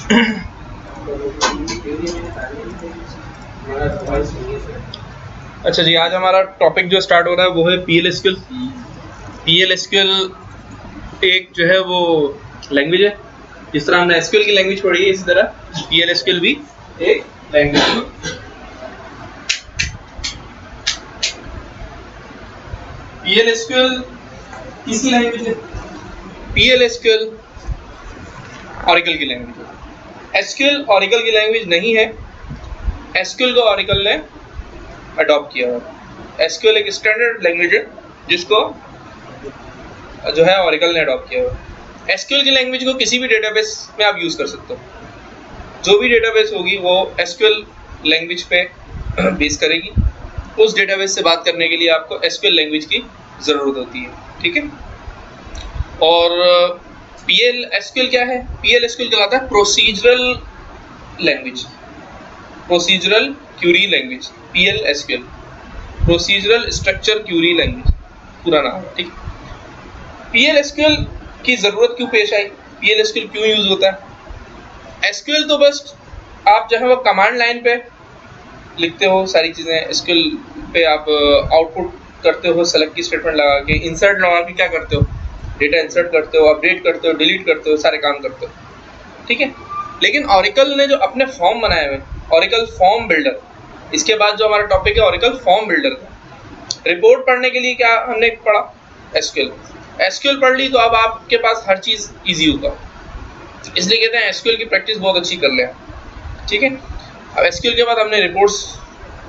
अच्छा जी, आज हमारा टॉपिक जो स्टार्ट हो रहा है वो है PL/SQL। PL/SQL एक जो है वो लैंग्वेज है। जिस तरह हमने SQL की लैंग्वेज पढ़ी है, इसी तरह PL/SQL भी एक लैंग्वेज है। PL/SQL किसकी लैंग्वेज है? PL/SQL ऑरेकल की लैंग्वेज है। SQL ऑरेकल की लैंग्वेज नहीं है। SQL को ऑरेकल ने अडॉप्ट किया हुआ है। SQL एक स्टैंडर्ड लैंग्वेज है जिसको जो है ऑरेकल ने अडॉप्ट किया हुआ है। SQL की लैंग्वेज को किसी भी डेटाबेस में आप यूज कर सकते हो। जो भी डेटाबेस होगी वो SQL लैंग्वेज पे बेस करेगी। उस डेटाबेस से बात करने के लिए आपको SQL लैंग्वेज की जरूरत होती है, ठीक है। और PL/SQL क्या है? PL/SQL कहलाता है procedural language, procedural Curie language. PL/SQL procedural structure Curie language पूरा नाम है, ठीक। PL/SQL की जरूरत क्यों पेश आई? PL/SQL क्यों यूज होता है? SQL तो बस आप जो है वो कमांड लाइन पे लिखते हो सारी चीजें। SQL पे आप आउटपुट करते हो सेलेक्ट की स्टेटमेंट लगा के, इंसर्ट लगा के क्या करते हो, डेटा इंसर्ट करते हो, अपडेट करते हो, डिलीट करते हो, सारे काम करते हो, ठीक है। लेकिन ऑरेकल ने जो अपने फॉर्म बनाए हुए, ऑरेकल फॉर्म बिल्डर, इसके बाद जो हमारा टॉपिक है ऑरेकल फॉर्म बिल्डर का, रिपोर्ट पढ़ने के लिए क्या हमने पढ़ा? SQL पढ़ ली तो अब आपके पास हर चीज इजी होगा। इसलिए कहते हैं SQL की प्रैक्टिस बहुत अच्छी कर ले, ठीक है। अब SQL के बाद हमने रिपोर्ट्स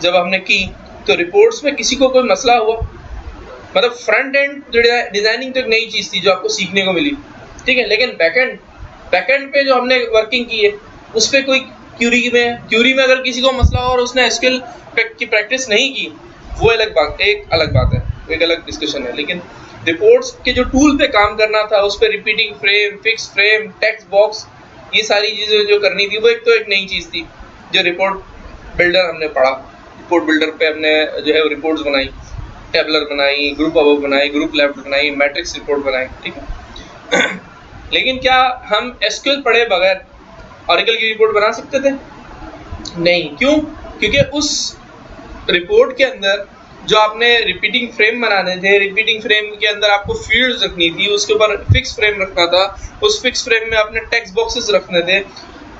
जब हमने की तो रिपोर्ट्स में किसी को कोई मसला हुआ, मतलब फ्रंट एंड डिजाइनिंग तो एक नई चीज थी जो आपको सीखने को मिली, ठीक है। लेकिन बैकएंड पे जो हमने वर्किंग की है उस पर कोई क्यूरी में अगर किसी को मसला हो और उसने SQL की प्रैक्टिस नहीं की, वो एक अलग बात है, एक अलग डिस्कशन है। लेकिन रिपोर्ट्स के जो टूल पे काम करना था, उस पर repeating frame, fix frame, text box, ये सारी चीजें जो करनी थी वो एक नई चीज थी जो रिपोर्ट बिल्डर हमने पढ़ा। रिपोर्ट बिल्डर पे हमने जो है रिपोर्ट्स बनाई, टेबलर बनाई, ग्रुप अबव बनाई, ग्रुप लेफ्ट बनाई, मैट्रिक्स रिपोर्ट बनाई, ठीक है। लेकिन क्या हम SQL पढ़े बगैर ऑरेकल की रिपोर्ट बना सकते थे? नहीं। क्यों? क्योंकि उस रिपोर्ट के अंदर जो आपने रिपीटिंग फ्रेम बनाने थे, रिपीटिंग फ्रेम के अंदर आपको फील्ड्स रखनी थी, उसके ऊपर फिक्स फ्रेम रखना था, उस फिक्स फ्रेम में आपने टेक्स्ट बॉक्सेस रखने थे।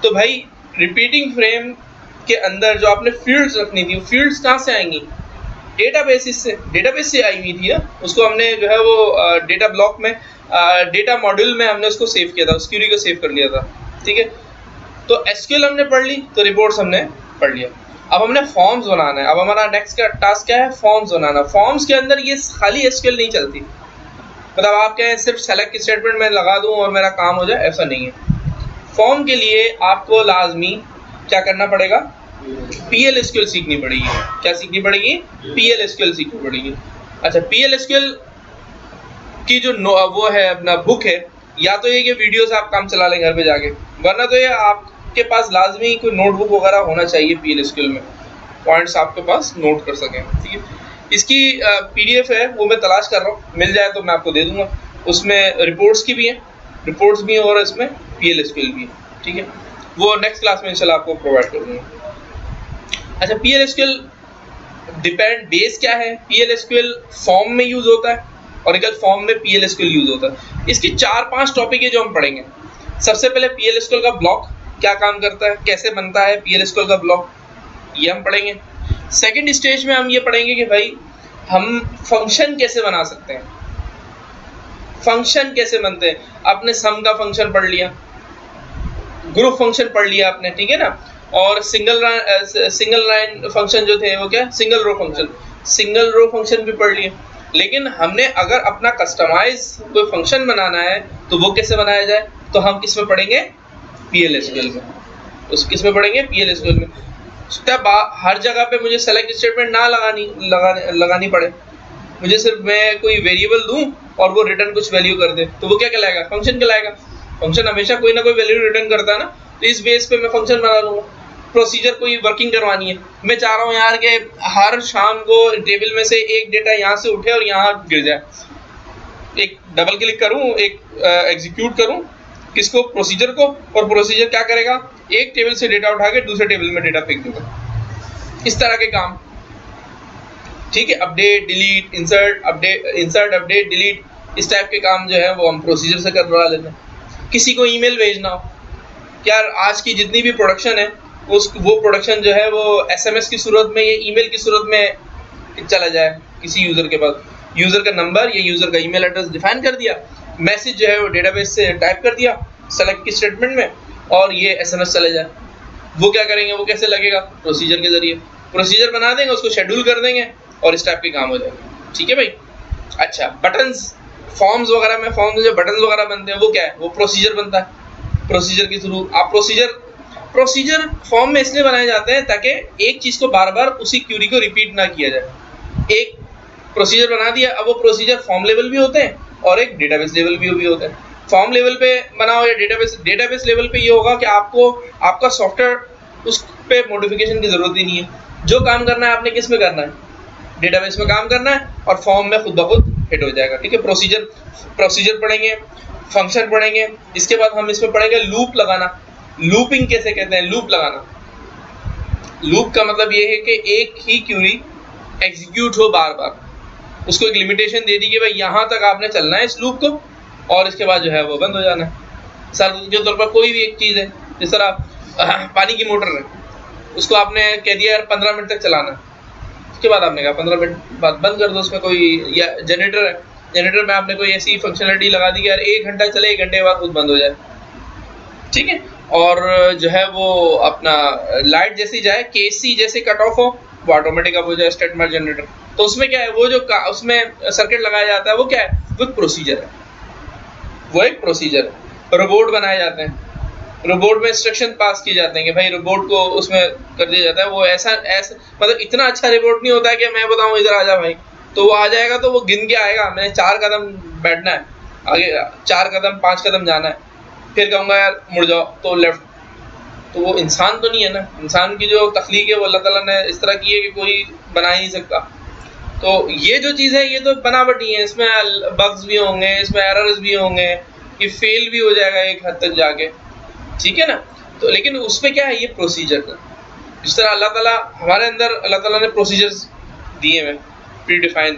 तो भाई रिपीटिंग फ्रेम के अंदर जो आपने फील्ड्स रखनी थी, फील्ड्स कहाँ से आएंगी? डेटाबेस से आई हुई थी ना। उसको हमने जो है वो डेटा ब्लॉक में, डेटा मॉड्यूल में हमने उसको सेव किया था, उस क्यूरी को सेव कर लिया था, ठीक है। तो SQL हमने पढ़ ली, तो रिपोर्ट्स हमने पढ़ लिया। अब हमने फॉर्म्स बनाना है। अब हमारा नेक्स्ट का टास्क क्या है? फॉर्म्स बनाना। फॉर्म्स के अंदर ये खाली SQL नहीं चलती, मतलब आप क्या है सिर्फ सेलेक्ट स्टेटमेंट में लगा दूं और मेरा काम हो जाए, ऐसा नहीं है। फॉर्म के लिए आपको लाजमी क्या करना पड़ेगा? PL/SQL सीखनी पड़ेगी। क्या सीखनी पड़ेगी? PL/SQL सीखनी पड़ेगी। अच्छा, PL/SQL की जो वो है अपना बुक है, या तो ये कि वीडियो से आप काम चला लें घर पे जाके, वरना तो ये आपके पास लाजमी कोई नोटबुक वगैरह होना चाहिए PL/SQL में, पॉइंट्स आपके पास नोट कर सकें, ठीक है। इसकी PDF है, वो मैं तलाश कर रहा हूँ, मिल जाए तो मैं आपको दे दूंगा। उसमें रिपोर्ट्स भी हैं और इसमें PL/SQL भी है, ठीक है। वो नेक्स्ट क्लास में इंशाल्लाह आपको प्रोवाइड कर दूंगा। अच्छा, PL/SQL बेस क्या है? PL/SQL फॉर्म में यूज होता है, ऑरेकल फॉर्म में PL/SQL यूज होता है। इसकी 4-5 टॉपिक है जो हम पढ़ेंगे। सबसे पहले PL/SQL का ब्लॉक क्या काम करता है, कैसे बनता है PL/SQL का ब्लॉक, ये हम पढ़ेंगे। सेकंड स्टेज में हम ये पढ़ेंगे कि भाई हम फंक्शन कैसे बना सकते हैं, फंक्शन कैसे बनते हैं। आपने सम का फंक्शन पढ़ लिया, ग्रुप फंक्शन पढ़ लिया आपने, ठीक है ना। और सिंगल लाइन फंक्शन जो थे वो क्या, सिंगल रो फंक्शन भी पढ़ लिए। लेकिन हमने अगर अपना कस्टमाइज कोई फंक्शन बनाना है तो वो कैसे बनाया जाए, तो हम किस में पढ़ेंगे? PL/SQL में। उस किस में पढ़ेंगे? PL/SQL में। स्टेप हर जगह पे मुझे सेलेक्ट स्टेटमेंट ना लगानी पड़े, मुझे सिर्फ मैं कोई वेरिएबल दूं और वो रिटर्न कुछ वैल्यू कर दे, तो वो क्या कहलाएगा? फंक्शन कहलाएगा। फंक्शन हमेशा कोई ना कोई वैल्यू रिटर्न करता है ना, तो इस बेस पे मैं फंक्शन बना लूंगा। प्रोसीजर कोई वर्किंग करवानी है, मैं चाह रहा हूँ यार कि हर शाम को टेबल में से एक डेटा यहाँ से उठे और यहाँ गिर जाए, एक डबल क्लिक करूँ, एक एग्जीक्यूट करूँ, किसको? प्रोसीजर को। और प्रोसीजर क्या करेगा? एक टेबल से डेटा उठा के दूसरे टेबल में डेटा फेंक देगा। इस तरह के काम, ठीक है, update delete, insert update delete, इस टाइप के काम जो है वो हम प्रोसीजर से करवा लेते हैं। किसी को ईमेल भेजना हो, क्या आज की जितनी भी प्रोडक्शन है वो प्रोडक्शन जो है वो एसएमएस की सूरत में या ईमेल की सूरत में चला जाए किसी यूजर के पास। यूजर का नंबर या यूजर का ईमेल एड्रेस डिफाइन कर दिया, मैसेज जो है वो डेटाबेस से टाइप कर दिया सेलेक्ट की स्टेटमेंट में, और ये एसएमएस चले जाए। वो क्या करेंगे? वो कैसे लगेगा? प्रोसीजर के जरिए प्रोसीजर बना देंगे, उसको शेड्यूल कर देंगे और इस टाइप के काम हो जाएगा। ठीक है भाई। अच्छा, बटन्स, फॉर्म्स वगैरह में, फॉर्म जो बटन्स वगैरह बनते हैं वो क्या है? वो प्रोसीजर बनता है। प्रोसीजर के थ्रू आप प्रोसीजर फॉर्म में इसलिए बनाए जाते हैं ताकि एक चीज को बार बार उसी क्यूरी को रिपीट ना किया जाए। एक प्रोसीजर बना दिया, अब वो प्रोसीजर फॉर्म लेवल भी होते हैं और एक डेटाबेस लेवल भी होते हैं। फॉर्म लेवल पे बनाओ या डेटाबेस लेवल पे ये होगा कि आपको आपका सॉफ्टवेयर उस पे मॉडिफिकेशन की जरूरत ही नहीं है। जो काम करना है आपने किस में करना है? डेटाबेस में काम करना है और फॉर्म में खुद ब खुद हिट हो जाएगा। ठीक है, प्रोसीजर पढ़ेंगे, फंक्शन पढ़ेंगे, इसके बाद हम इसमें पढ़ेंगे लूप लगाना। लूपिंग कैसे कहते हैं? लूप लगाना, लूप का मतलब ये है कि एक ही क्यूरी एग्जीक्यूट हो बार बार, उसको एक लिमिटेशन दे दी कि भाई यहाँ तक आपने चलना है इस लूप को और इसके बाद जो है वो बंद हो जाना है। मिसाल के तौर पर कोई भी एक चीज़ है, जिस तरह पानी की मोटर है, उसको आपने कह दिया यार 15 मिनट तक चलाना है, उसके बाद आपने कहा 15 मिनट बाद बंद कर दो। उसमें कोई या जनरेटर है, जनरेटर में आपने कोई ऐसी फंक्शनलिटी लगा दी कि यार 1 घंटा चले, 1 घंटे के बाद खुद बंद हो जाए। ठीक है, और जो है वो अपना लाइट जैसी जाए, केसी जैसे कट ऑफ हो, वो ऑटोमेटिक अब हो जाए स्टेट मार्क जनरेटर। तो उसमें क्या है? वो जो उसमें सर्किट लगाया जाता है वो क्या है? वो एक प्रोसीजर है, वो एक प्रोसीजर है। रोबोट बनाए जाते हैं, रोबोट में इंस्ट्रक्शन पास किए जाते हैं कि भाई रोबोट को उसमें कर दिया जाता है। वो ऐसा मतलब इतना अच्छा रोबोट नहीं होता है कि मैं बताऊं इधर आ जा भाई, तो वो आ जाएगा तो वो गिन के आएगा, मैंने 4 कदम बैठना है, आगे 4 कदम 5 कदम जाना है, फिर कहूँगा यार मुड़ जाओ तो लेफ्ट। तो वो इंसान तो नहीं है ना, इंसान की जो तख्लीक है वो अल्लाह ताला ने इस तरह की है कि कोई बना ही नहीं सकता। तो ये जो चीज़ है ये तो बनावटी है, इसमें बग्स भी होंगे, इसमें एरर्स भी होंगे, ये फेल भी हो जाएगा एक हद तक जाके। ठीक है ना? तो लेकिन उसमें क्या है? ये प्रोसीजर का, जिस तरह अल्लाह ताला हमारे अंदर, अल्लाह ताला ने प्रोसीजर्स दिए हैं प्री डिफाइंड।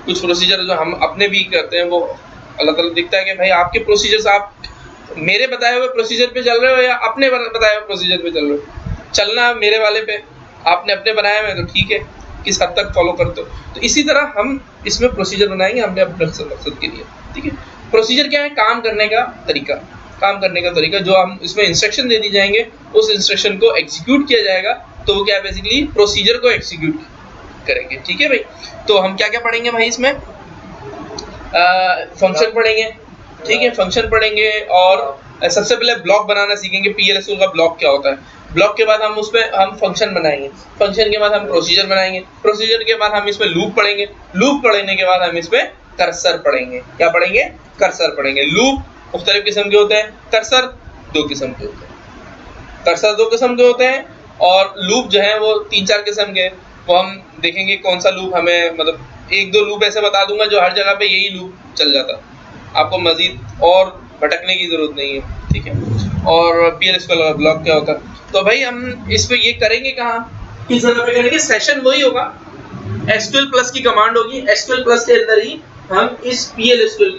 कुछ प्रोसीजर जो हम अपने भी करते हैं वो अल्लाह ताला दिखता है कि भाई आपके प्रोसीजर्स, आप मेरे बताए हुए प्रोसीजर पे चल रहे हो या अपने बताए हुए प्रोसीजर पे चल रहे हो। चलना मेरे वाले पे, आपने अपने बनाए हुए तो ठीक है, किस हद तक फॉलो करते हो। तो इसी तरह हम इसमें प्रोसीजर बनाएंगे हमने अपने मकसद के लिए। ठीक है, प्रोसीजर क्या है? काम करने का तरीका, जो हम इसमें इंस्ट्रक्शन दे दी जाएंगे, उस इंस्ट्रक्शन को एग्जीक्यूट किया जाएगा, तो वो क्या बेसिकली प्रोसीजर को एग्जीक्यूट करेंगे। ठीक है भाई, तो हम क्या क्या पढ़ेंगे भाई इसमें? फंक्शन पढ़ेंगे, ठीक है, फंक्शन पढ़ेंगे, और सबसे पहले ब्लॉक बनाना सीखेंगे। PLSQL का ब्लॉक क्या होता है, ब्लॉक के बाद हम उसमें हम फंक्शन बनाएंगे, फंक्शन के बाद हम प्रोसीजर बनाएंगे, प्रोसीजर के बाद हम इसमें लूप पढ़ेंगे, लूप पढ़ने के बाद हम इसमें कर्सर पढ़ेंगे। क्या पढ़ेंगे? कर्सर पढ़ेंगे। लूप मुख्तलिफ किस्म के होते हैं, कर्सर 2 किस्म के होते हैं। कर्सर 2 किस्म के होते हैं और लूप जो है वो 3-4 किस्म के। वो हम देखेंगे कौन सा लूप हमें, मतलब 1-2 लूप ऐसे बता दूंगा जो हर जगह पे यही लूप चल जाता है, आपको मजीद और भटकने की जरूरत नहीं है। ठीक है, और PLSQL का ब्लॉक क्या होता है। तो भाई हम इस पे ये करेंगे कहाँ, किस जगह पे करेंगे? सेशन वही होगा, SQL प्लस की कमांड होगी, SQL प्लस के अंदर ही हम इस PLSQL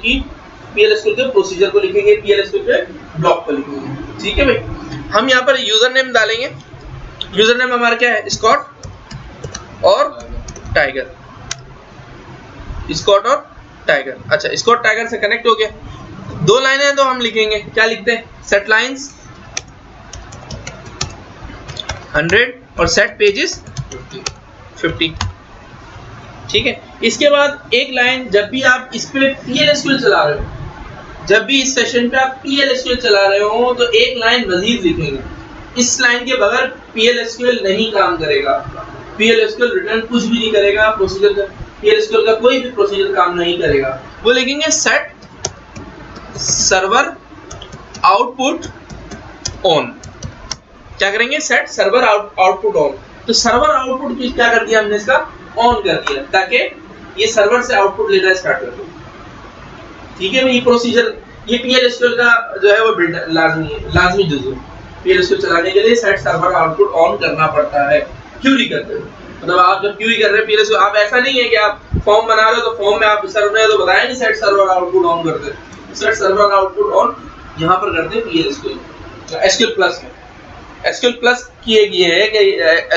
के प्रोसीजर को लिखेंगे, PLSQL के ब्लॉक को लिखेंगे। ठीक है भाई, हम यहाँ पर यूजर नेम डालेंगे। यूजर नेम हमारा क्या है? स्कॉट और टाइगर, स्कॉट और टाइगर। अच्छा, स्कॉट टाइगर से कनेक्ट हो गया। 2 लाइनें तो हम लिखेंगे, क्या लिखते हैं? सेट लाइंस 100 और सेट पेजेस 50। ठीक है, इसके बाद एक लाइन, जब भी आप इस पे PLSQL चला रहे हो, जब भी इस सेशन पे आप PLSQL चला रहे हो तो एक लाइन मजीद लिखेंगे। इस लाइन के बगैर PLSQL नहीं काम करेगा, PLSQL रिटर्न कुछ भी नहीं करेगा, प्रोसीजर का PLSQL का कोई भी प्रोसीजर काम नहीं करेगा। वो लिखेंगे सेट सर्वर आउटपुट ऑन। क्या करेंगे? Set server output on. तो सर्वर आउटपुट क्या कर दिया हमने? इसका ऑन कर दिया ताकि ये सर्वर से आउटपुट लेना स्टार्ट कर दे। ठीक है, ये ये PL/SQL का जो है वो लाजमी जुज़ू। PL/SQL चलाने के लिए सेट सर्वर आउटपुट ऑन करना पड़ता है क्यूरी करते हुए। मतलब आप जब क्यूरी कर रहे हैं PL/SQL, आप ऐसा नहीं है कि आप फॉर्म बना रहे हो तो फॉर्म में आप सर्वर में तो बताया नहीं सेट सर्वर आउटपुट ऑन करते हैं। सेट सर्वर आउटपुट ऑन यहाँ पर करते हैं PL/SQL। SQL प्लस में SQL प्लस की एक ये है कि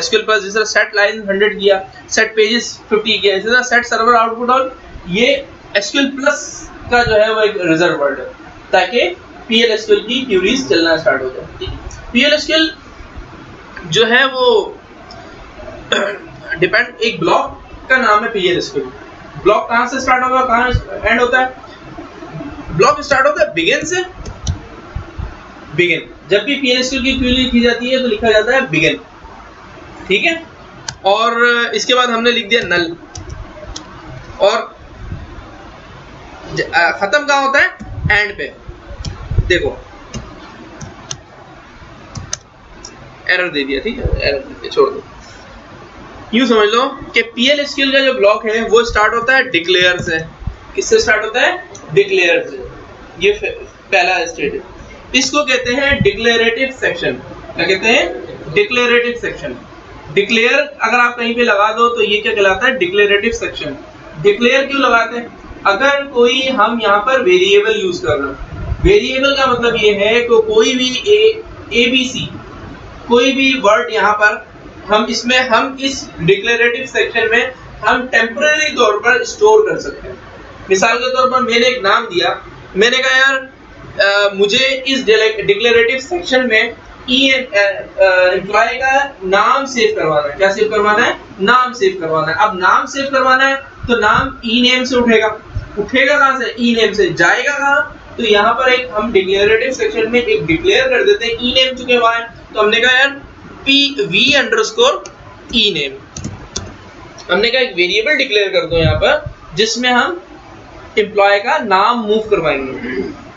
SQL प्लस जिस तरह सेट लाइन 100 किया, सेट पेजेस 50 किया, इसी तरह सेट सर्वर आउटपुट ऑन, ये SQL प्लस का जो है वो एक रिजर्व वर्ड है ताकि PL/SQL की क्यूरीज चलना स्टार्ट हो जाए। PL/SQL जो है वो डिपेंड, एक ब्लॉक का नाम है PL/SQL। ब्लॉक कहाँ से स्टार्ट होगा, कहाँ एंड होता है? ब्लॉक स्टार्ट होता है बिगिन से। बिगिन, जब भी PL/SQL की क्वेरी लिखी जाती है तो लिखा जाता है बिगिन, ठीक है। और इसके बाद हमने लिख दिया नल, और खत्म कहाँ होता है? एंड पे। देखो एरर दे दिया, ठीक है, एरर दे दिया, छोड़ दो। यूं समझ लो कि PL/SQL का जो ब्लॉक है वो स्टार्ट होता है डिक्लेयर से। किससे स्टार्ट होता है? डिक्लेयर से। ये पहला स्टेज है, इसको कहते हैं डिक्लेरेटिव सेक्शन। क्या कहते हैं? Declarative section. डिक्लेयर अगर आप कहीं पे लगा दो तो ये क्या कहलाता है? Declarative section. डिक्लेयर क्यों लगाते हैं? अगर कोई हम यहाँ पर वेरिएबल यूज कर रहे हैं, वेरिएबल का मतलब ये है कि कोई भी ABC कोई भी वर्ड यहाँ पर हम इस डिक्लेरेटिव सेक्शन में हम टेम्पररी तौर पर स्टोर कर सकते हैं। मिसाल के तौर पर मैंने एक नाम दिया, मैंने कहा यार मुझे इस डिक्लेरेटिव सेक्शन में एम्प्लॉय का नाम सेव करवाना है। क्या सेव करवाना है? नाम सेव करवाना है। अब नाम सेव करवाना है तो नाम e-name से उठेगा कहाँ से? e-name से। जाएगा कहाँ? तो यहाँ पर एक हम डिक्लेरेटिव सेक्शन में एक डिक्लेयर कर देते हैं, e-name चुके हुआ है तो हमने कहा यार PV_e_name, हमने कहा एक वेरिएबल डिक्लेयर कर दो यहाँ पर जिसमें हम एम्प्लॉय का नाम मूव करवाएंगे,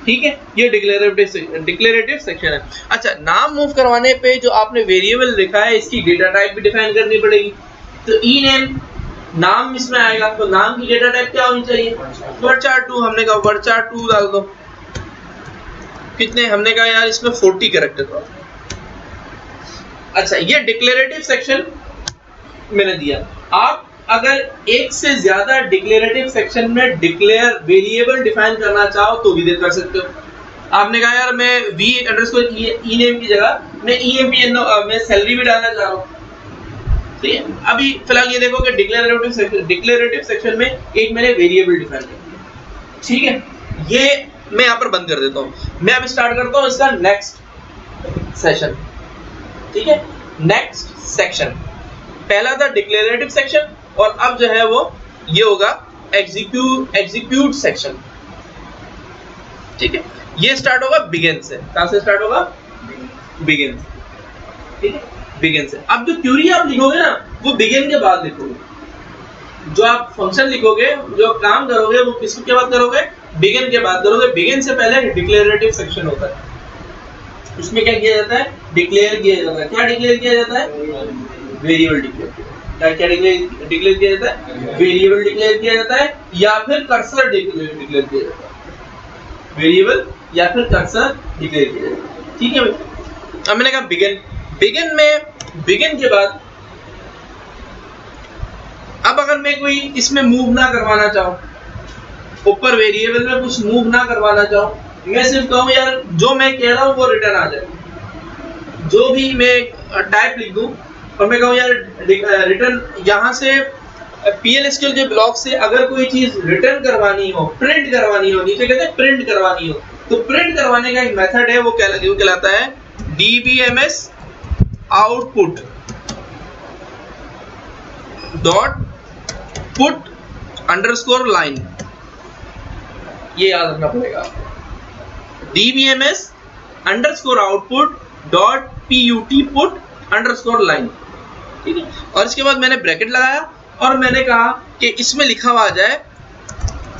ठीक है। ये डिक्लेरेटिव सेक्शन है। अच्छा, नाम मूव करवाने पे जो आपने वेरिएबल लिखा है इसकी डेटा टाइप भी डिफाइन करनी पड़ेगी। तो e-name नाम इसमें आएगा, तो नाम की डेटा टाइप क्या होनी चाहिए? varchar2। हमने कहा varchar2 डाल दो। कितने? हमने कहा यार इसमें 40 कैरेक्टर। अच्छा, ये डिक्लेरेटिव सेक्शन मैंने दिया। आप अगर एक से ज्यादा डिक्लेरेटिव सेक्शन में डिक्लेयर वेरिएबल डिफाइन करना चाहो तो भी कर सकते हो। आपने कहा यार मैं v_e_name की जगह मैं EMP मैं सैलरी भी डालना चाह रहा हूँ, ठीक है। अभी फिलहाल ये देखो कि डिक्लेरेटिव सेक्शन में एक मैंने वेरिएबल डिफाइन कर दिया, ठीक है। ये मैं यहाँ पर बंद कर देता हूँ। मैं अब स्टार्ट करता हूँ इसका नेक्स्ट सेशन, ठीक है। नेक्स्ट सेक्शन, पहला था डिक्लेरेटिव सेक्शन और अब जो है वो ये होगा एग्जीक्यूट सेक्शन, ठीक है। ये स्टार्ट होगा बिगिन से। कहां से स्टार्ट होगा? बिगिन, ठीक है, बिगिन से। अब जो क्यूरी आप लिखोगे ना वो बिगिन के बाद लिखोगे। जो आप फंक्शन लिखोगे, जो काम करोगे वो किसके बाद करोगे? बिगिन के बाद करोगे। बिगिन से पहले डिक्लेरेटिव सेक्शन होता है, उसमें क्या किया जाता है? डिक्लेयर किया जाता है। क्या डिक्लेयर किया जाता है? Variable declare. क्या डिक्लेयर किया जाता है? वेरिएबल डिक्लेयर किया जाता है या फिर कर्सर डिक्लेयर किया जाता है। वेरिएबल या फिर कर्सर डिक्लेयर किया जाता है, ठीक है भाई। अब मैंने कहा बिगिन के बाद अब अगर मैं कोई इसमें मूव ना करवाना चाहूँ, ऊपर वेरिएबल में कुछ मूव ना करवाना चाहूँ, मैं सिर्फ कहूँ यार जो मैं कह रहा हूँ वो रिटर्न आ जाए। जो भी मैं टाइप लिख दूं और मैं कहूँ यार रिटर्न, यहाँ से PL/SQL के ब्लॉक से अगर कोई चीज रिटर्न करवानी हो, प्रिंट करवानी हो, नीचे कहते हैं प्रिंट करवानी हो, तो प्रिंट करवाने का एक मेथड है, वो कहलाता है DBMS output dot put underscore line। ये याद रखना पड़ेगा, DBMS underscore output dot put underscore line, ठीक है। और इसके बाद मैंने ब्रैकेट लगाया और मैंने कहा कि इसमें लिखा हुआ आ जाए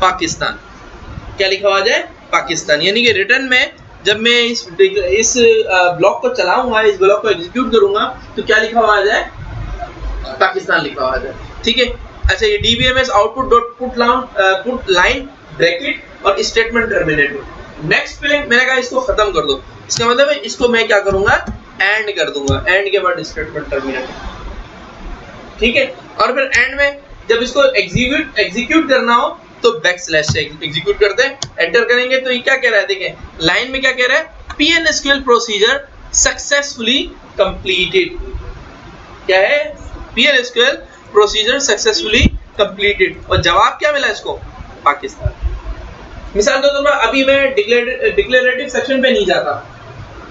पाकिस्तान। क्या लिखा हुआ आ जाए? पाकिस्तान। यानी कि रिटर्न में जब मैं इस ब्लॉक को चलाऊंगा, इस ब्लॉक को एग्जीक्यूट करूंगा तो क्या लिखा हुआ आ जाए? पाकिस्तान लिखा हुआ आ जाए, ठीक है। अच्छा, ये DBMS output dot put line bracket और स्टेटमेंट टर्मिनेटर, नेक्स्ट पे मैंने कहा इसको खत्म कर दो, इसका मतलब है इसको मैं क्या करूंगा, एंड कर दूंगा, एंड के बाद स्टेटमेंट टर्मिनेट, ठीक है। और फिर एंड में जब इसको एग्जीक्यूट करना हो तो बैकस्लैश से एग्जीक्यूट करते हैं, एंटर करेंगे तो ये क्या कह रहा है, देखें लाइन में क्या कह रहा है, PL/SQL प्रोसीजर सक्सेसफुली कंप्लीटेड, क्या है, PL/SQL प्रोसीजर सक्सेसफुली कंप्लीटेड, और जवाब क्या मिला इसको, पाकिस्तान। मिसाल के तौर पर अभी मैं डिक्लेरेटिव सेक्शन पे नहीं जाता,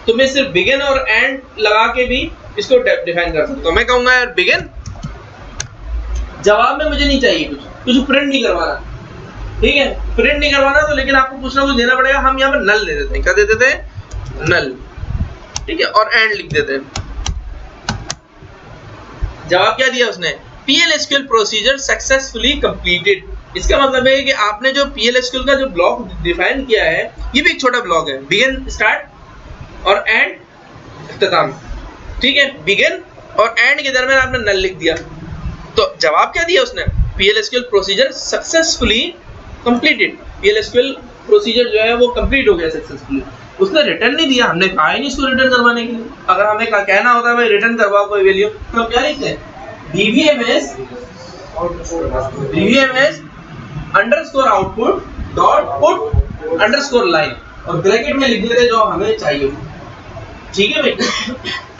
तो मैं सिर्फ बिगिन और एंड लगा के भी इसको डिफाइन कर सकता हूं। मैं कहूंगा यार बिगिन, जवाब में मुझे नहीं चाहिए कुछ प्रिंट नहीं करवाना, ठीक है, प्रिंट नहीं करवाना, तो लेकिन आपको कुछ ना कुछ देना पड़ेगा। हम यहाँ पर नल दे देते हैं, क्या दे देते हैं, नल, ठीक है, और एंड लिख देते हैं। जवाब क्या दिया उसने, PL/SQL प्रोसीजर सक्सेसफुली कंप्लीटेड। इसका मतलब है कि आपने जो PL/SQL का जो ब्लॉक डिफाइन किया है, ये भी एक छोटा ब्लॉक है, बिगिन स्टार्ट और एंड इख्तिताम, ठीक है, बिगिन और एंड के दरमियान आपने नल लिख दिया, तो जवाब क्या दिया उसने, PL/SQL procedure successfully completed, PL/SQL procedure जो है वो कंप्लीट हो गया सक्सेसफुली। उसने रिटर्न नहीं दिया, हमने कहा ही नहीं इसको रिटर्न करवाने के लिए। अगर हमें कहना होता है भाई रिटर्न करवाओ कोई वैल्यू, तो हम क्या लिखते हैं, DBMS underscore output dot put underscore line, और ब्रैकेट में लिख देते जो हमें चाहिए, ठीक है भाई।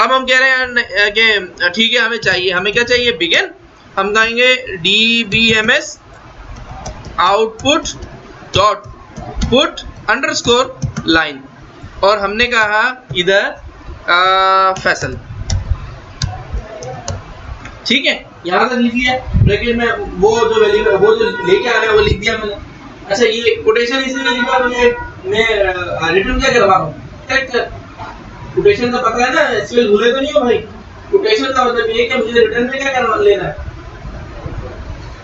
अब हम कह रहे हैं कि ठीक है हमें चाहिए, हमें क्या चाहिए, बिगिन, हम कहेंगे DBMS output dot put underscore line, और हमने कहा इधर फैसल, ठीक है, यहां तक लिख लिया ब्रैकेट में, वो जो वैल्यू है वो जो लेके आ रहे हैं वो लिख दिया मैंने। अच्छा ये कोटेशन इसलिए लिखा मैं रिटर्न क्या करवा रहा हूँ, करेक्टर, कोटेशन का पता है ना, SQL भूले तो नहीं हो भाई, कोटेशन का मतलब ये है कि मुझे रिटर्न में क्या करना लेना है,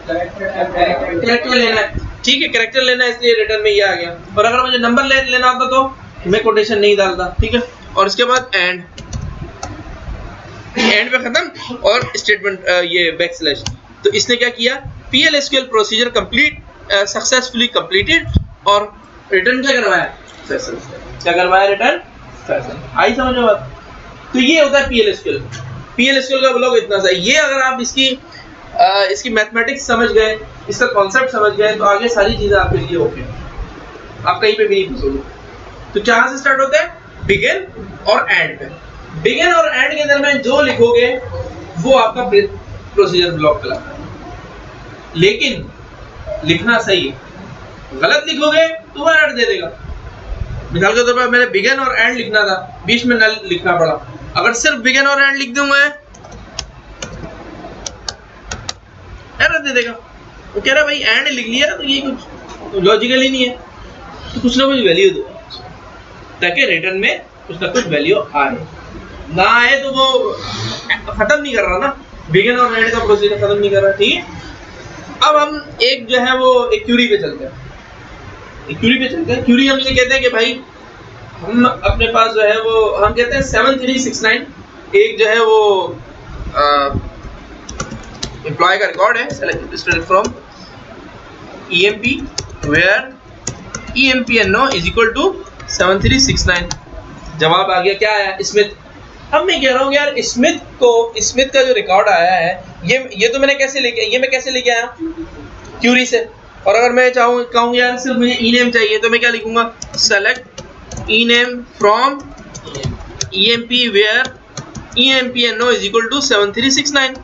कैरेक्टर लेना है, ठीक है, कैरेक्टर लेना है, इसलिए रिटर्न में ये आ गया। और अगर मुझे नंबर लेना होता तो मैं कोटेशन नहीं डालता, ठीक है। और इसके बाद एंड पे खत्म, और स्टेटमेंट ये बैकस्लैश। तो इसने क्या किया, PL/SQL procedure complete successfully completed, और रिटर्न क्या करवाया, फैसल, क्या करवाया, रिटर्न फैसल। आई समझ में बात। तो ये होता है PL/SQL का ब्लॉक इतना सा। ये अगर आप इसकी मैथमेटिक्स समझ गए, इसका कॉन्सेप्ट समझ गए, तो आगे सारी चीजें आपके लिए ओके, आप कहीं पे भी नहीं फंसोगे। तो कहां से स्टार्ट होता है, बिगिन और एंड पे। बिगिन और एंड के दरमियान जो लिखोगे वो आपका प्रोसीजर ब्लॉक कहलाता है, लेकिन लिखना सही है, गलत लिखोगे तो वो एरर दे देगा। मिसाल के तौर पर मैंने बिगिन और एंड लिखना था, बीच में नल लिखना पड़ा, अगर सिर्फ बिगिन और एंड लिख दूंगा एरर दे देगा। वो कह रहा भाई एंड लिख लिया तो ये कुछ लॉजिकल ही नहीं है, तो कुछ ना कुछ वैल्यू दो ताकि रिटर्न में कुछ ना कुछ वैल्यू आए, ना आए तो वो खत्म नहीं कर रहा ना, बिगिन और एंड का प्रोसीजर खत्म नहीं कर रहा, ठीक है। अब हम एक जो है वो एक क्यूरी पे चलते हैं, क्यूरी हम ये कहते हैं कि भाई हम अपने पास जो है वो हम कहते हैं 7369 एक जो है वो एम्प्लॉय का रिकॉर्ड है, selected from EMP where EMPNO is equal to 7369। जवाब आ गया, क्या आया, स्मिथ। अब मैं कह रहा हूँ यार स्मिथ का जो रिकॉर्ड आया है ये तो मैंने कैसे लेके आया क्यूरी से। और अगर मैं कहूँ यार सिर्फ मुझे ईनेम चाहिए तो मैं क्या लिखूंगा, select ename from EMP where EMPNO is equal to 7369,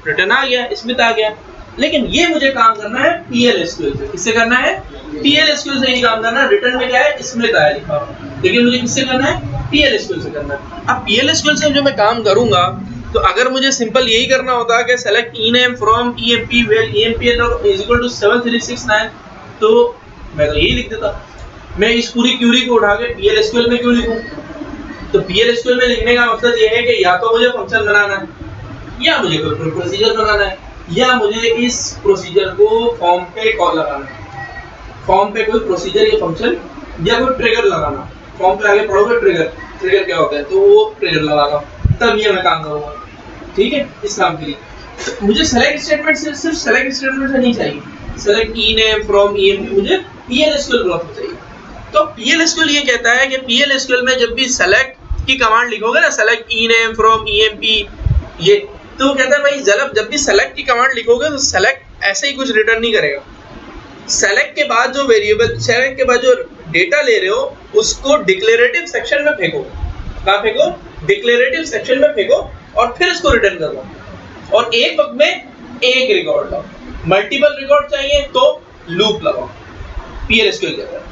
return आ गया, स्मिथ आ गया। लेकिन ये मुझे काम करना है PL/SQL से, किससे करना है, PL/SQL से ही काम करना है। रिटर्न में क्या है, स्मिथ आया लिखा, लेकिन मुझे किससे करना है, PL/SQL से करना है। अब PL/SQL से जो मैं काम करूंगा, तो अगर मुझे सिंपल यही करना होता कि select ename from EMP where EMPNO is equal to 7369, तो मैं तो यही लिख देता। मैं इस पूरी क्यूरी को उठा के PL/SQL में क्यों लिखूं? तो PL/SQL में लिखने का मकसद ये है कि या तो मुझे फंक्शन बनाना है, या मुझे कोई प्रोसीजर बनाना है, या मुझे इस प्रोसीजर को फॉर्म पे कॉल लगाना है, फॉर्म पे कोई प्रोसीजर या फंक्शन या कोई ट्रिगर लगाना। फॉर्म पे आगे पढ़ोगे ट्रिगर क्या होता है, तो वो ट्रिगर लगाना, तब ये मैं काम करूंगा, ठीक है। इस काम के लिए तो मुझे सेलेक्ट स्टेटमेंट से सिर्फ सेलेक्ट स्टेटमेंट से नहीं चाहिए, सेलेक्ट ईनेम फ्रॉम EMP, मुझे PL/SQL ब्लॉक चाहिए। तो PL-SQL ये कहता है कि PL-SQL में जब भी सेलेक्ट की कमांड लिखोगे ना, सेलेक्ट ename from emp, ये तो वो कहता है भाई जब भी सेलेक्ट की कमांड लिखोगे तो सेलेक्ट ऐसे ही कुछ रिटर्न नहीं करेगा। सेलेक्ट के बाद जो वेरिएबल, सेलेक्ट के बाद जो डेटा ले रहे हो उसको डिक्लेरेटिव सेक्शन में फेंको। कहाँ फेंको? डिक्लेरेटिव सेक्शन में फेंको और फिर इसको रिटर्न करो। और एक वक्त में एक रिकॉर्ड लाओ। मल्टीपल रिकॉर्ड चाहिए तो लूप लगाओ। PL-SQL कहता है।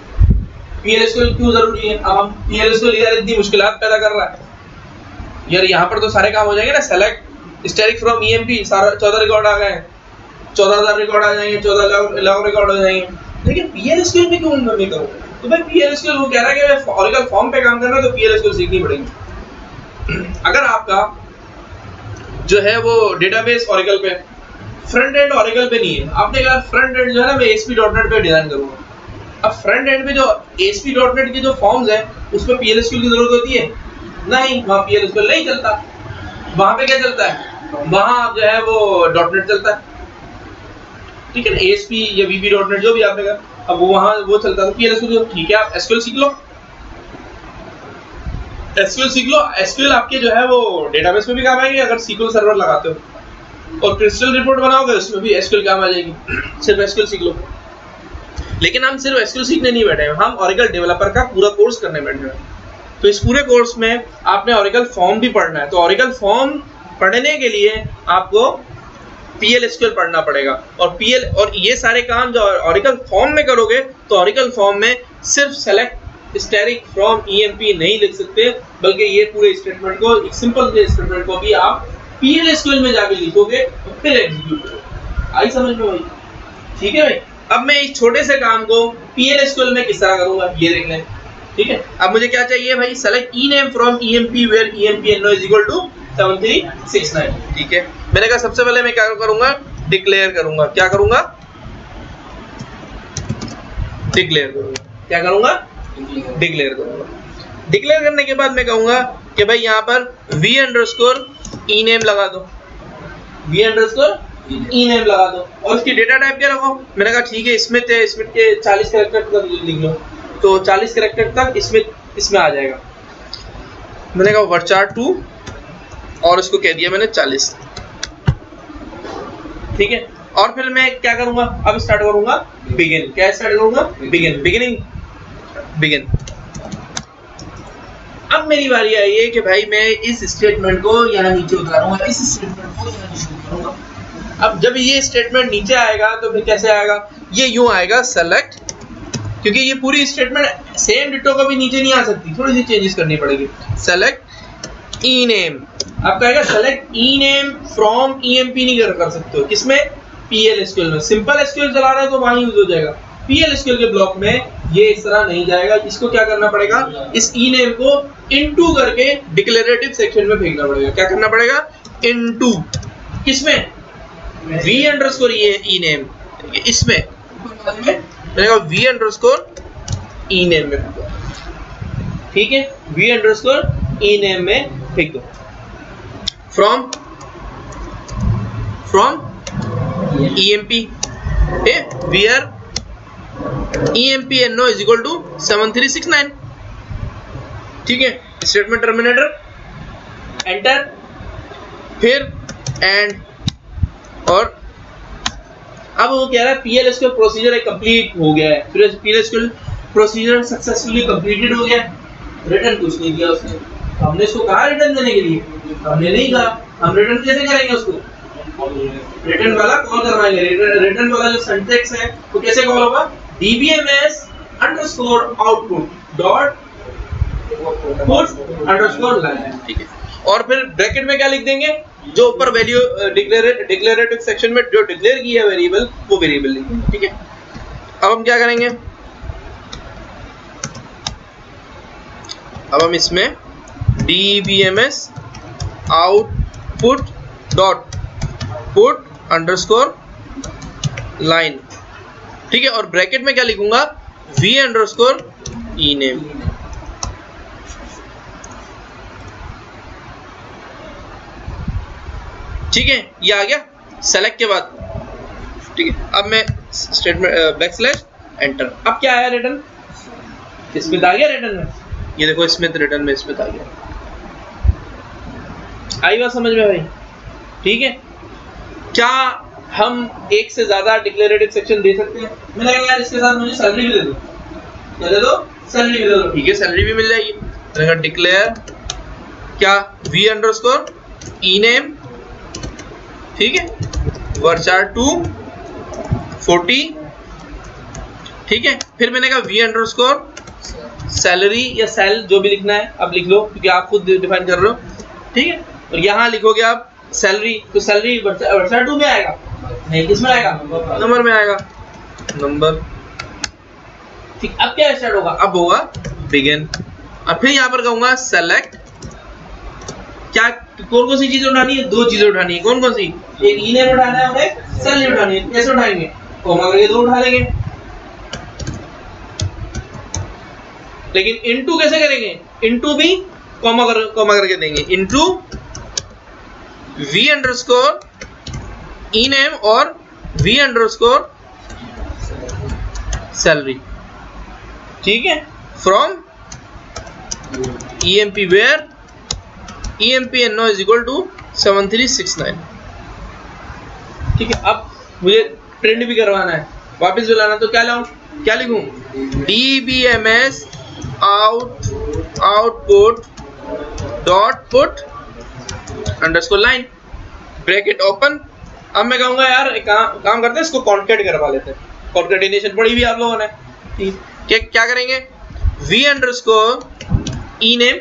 PL-SQL क्यों जरूरी है? अब हम PL-SQL यार इतनी मुश्किलात पैदा कर रहा है यार, यहाँ पर तो सारे काम हो जाएंगे ना। सेलेक्ट स्टैटिक फ्रॉम EMP, सारा 14 रिकॉर्ड आ गए, 14,000 रिकॉर्ड आ जाएंगे, 14 लाख रिकॉर्ड हो जाएंगे। लेकिन PL-SQL में क्यों नहीं करोगे? तो भाई PL-SQL वो कह रहा है कि ऑरेकल फॉर्म पे काम करना है तो PL-SQल सीखनी पड़ेगी। अगर आपका जो है वो डेटाबेस ऑरेकल पे, फ्रंट एंड ऑरेकल पे नहीं है, आपने कहा फ्रंट एंड जो है ना मैं ASP.NET पे डिजाइन करूंगा। अब फ्रंट एंड पे जो ASP.NET के जो फॉर्म्स है उसमें PL-SQL की जरूरत होती है? नहीं, वहाँ PL-SQL नहीं चलता। वहां पे क्या चलता है? वहां जो है वो .NET चलता है, ठीक है ना, ASP या VB.NET जो भी आपने कहा, अब वहां वो चलता है। तो PL-SQL ठीक है, आप SQL सीख लो, SQL सीख लो। SQL आपके जो है वो डेटाबेस में भी काम आएगी अगर SQL सर्वर लगाते हो, और क्रिस्टल रिपोर्ट बनाओगे उसमें भी SQL काम आ जाएगी। सिर्फ SQL सीख लो। लेकिन हम सिर्फ SQL सीखने नहीं बैठे हैं, हम ऑरेकल डेवलपर का पूरा कोर्स करने बैठे हैं। तो इस पूरे कोर्स में आपने ऑरेकल फॉर्म भी पढ़ना है। तो ऑरेकल फॉर्म पढ़ने के लिए आपको PL-SQL पढ़ना पड़ेगा। और ये सारे काम जो ऑरेकल फॉर्म में करोगे तो ऑरेकल फॉर्म में सिर्फ सेलेक्ट स्टैटिक फ्रॉम EMP नहीं लिख सकते, बल्कि ये पूरे स्टेटमेंट को, एक सिंपल से स्टेटमेंट को भी आप PL-SQL में जाके लिखोगे और फिर एग्जीक्यूट करोगे। आई समझ में भाई? ठीक है भाई। अब मैं इस छोटे से काम को PL-SQL में किस तरह करूंगा ये देख लें। ठीक है, अब मुझे क्या चाहिए भाई? Select ename from EMP where EMP is equal to 7369। ठीक है, मैंने कहा सबसे पहले मैं क्या करूंगा? डिक्लेयर करूंगा। क्या करूंगा? डिक्लेयर करूंगा। क्या करूंगा? डिक्लेयर करूंगा। डिक्लेयर करने के बाद मैं कहूंगा कि भाई यहाँ पर v_ename लगा दो, v_ename लगा दो, और उसकी डेटा टाइप क्या रखो? मैंने कहा ठीक है, इसमें के 40 कैरेक्टर तक लिख लो, तो 40 कैरेक्टर तक इसमें आ जाएगा। मैंने कहा varchar2 और इसको कह दिया मैंने 40। ठीक है, और फिर मैं क्या करूंगा? अब स्टार्ट करूंगा बिगिन। क्या स्टार्ट करूंगा? बिगिन। अब मेरी बारी आई है कि भाई मैं इस स्टेटमेंट को यहाँ नीचे उतारूंगा, इस स्टेटमेंट को यहाँ नीचे उतारूंगा। अब जब ये स्टेटमेंट नीचे आएगा तो फिर कैसे आएगा? ये यूं आएगा सेलेक्ट, क्योंकि ये पूरी स्टेटमेंट सेम डिटो कभी नीचे नहीं आ सकती, थोड़ी सी चेंजेस करनी पड़ेगी। सेलेक्ट ename, आप कहेगा सेलेक्ट ename फ्रॉम EMP नहीं कर सकते हो। किसमें? PL-SQL में। सिंपल SQL चला रहे हो तो वहां यूज हो जाएगा। PL-SQL के ब्लॉक में ये इस तरह नहीं जाएगा। इसको क्या करना पड़ेगा? इस ename को इनटू करके डिक्लेरेटिव सेक्शन में फेंकना पड़ेगा। क्या करना पड़ेगा? इनटू। किसमें? v_ename, इसमें मैंने कहा v_ename में फेंको। ठीक है, v_ename में फेंको। From EMP where EMP is equal to 7369। ठीक है, स्टेटमेंट टर्मिनेटर, एंटर, फिर एंड, और अब वो कह रहा है PL-SQL प्रोसीजर कंप्लीट हो गया है। फिर PL-SQL प्रोसीजर सक्सेसफुली कंप्लीटेड हो गया। रिटर्न कुछ नहीं दिया उसने। हमने इसको कहा रिटर्न देने के लिए, हमने नहीं कहा। हम रिटर्न कैसे करेंगे उसको? रिटर्न वाला कॉल करवाएंगे। रिटर्न वाला जो सिंटैक्स है वो कैसे कॉल होगा? dbms_output.put_line। ठीक है, और फिर ब्रैकेट में क्या लिख देंगे? जो ऊपर वैल्यू डिक्लेरेटिव सेक्शन में जो डिक्लेयर किया है वेरिएबल, वो वेरिएबल लिख देंगे। ठीक है, अब हम क्या करेंगे? अब हम इसमें dbms output.put_line। ठीक है, और ब्रैकेट में क्या लिखूंगा? v_ename। ठीक है, ये आ गया सेलेक्ट के बाद। ठीक है, अब मैं स्टेटमेंट बैकस्लैश एंटर। अब क्या आया? रिटर्न। स्मिथ आ गया रिटर्न में, ये देखो स्मिथ रिटर्न में स्मिथ आ गया। आई बात समझ में भाई? ठीक है, क्या हम एक से ज्यादा डिक्लेरेटिव सेक्शन दे सकते हैं? मैंने कहा यार इसके साथ मुझे सैलरी भी दे दो, क्या दे दो? सैलरी भी दे दो। ठीक है, सैलरी भी मिल जाएगी। मैंने कहा डिक्लेयर क्या v अंडरस्कोर ई नेम, ठीक है, वर्चार 2 40, ठीक है। फिर मैंने कहा v अंडरस्कोर सैलरी या सेल जो भी लिखना है आप लिख लो, क्योंकि आप खुद डिफाइन कर रहे हो, ठीक है। और यहाँ लिखोगे आप सैलरी, तो सैलरी वर्चार 2 में आएगा, नहीं किसमें आएगा? नंबर में आएगा, नंबर। ठीक, अब क्या स्टार्ट होगा? अब होगा बिगिन, और फिर यहाँ पर कहूंगा सेलेक्ट, क्या कौन सी चीजें उठानी है? दो चीजें उठानी है। कौन कौन सी? एक ई नेम उठाना है और एक सैलरी उठानी है। कैसे उठाएंगे? कॉमा करके दो उठा लेंगे। लेकिन इनटू कैसे करेंगे? इनटू भी कॉमा करके देंगे, इनटू v अंडरस्कोर ई नेम और v अंडरस्कोर सैलरी, ठीक है, from emp where emp no is equal to 7369, ठीक है। अब मुझे प्रिंट भी करवाना है, वापस बुलाना, तो क्या लाऊं? क्या लिखूं? dbms output dot put underscore line bracket open. अब मैं कहूंगा यार एक काम करते हैं, इसको कॉन्केट करवा लेते हैं। कॉन्केटिनेशन पढ़ी भी आप लोगों ने, क्या करेंगे? v अंडरस्कोर ई नेम,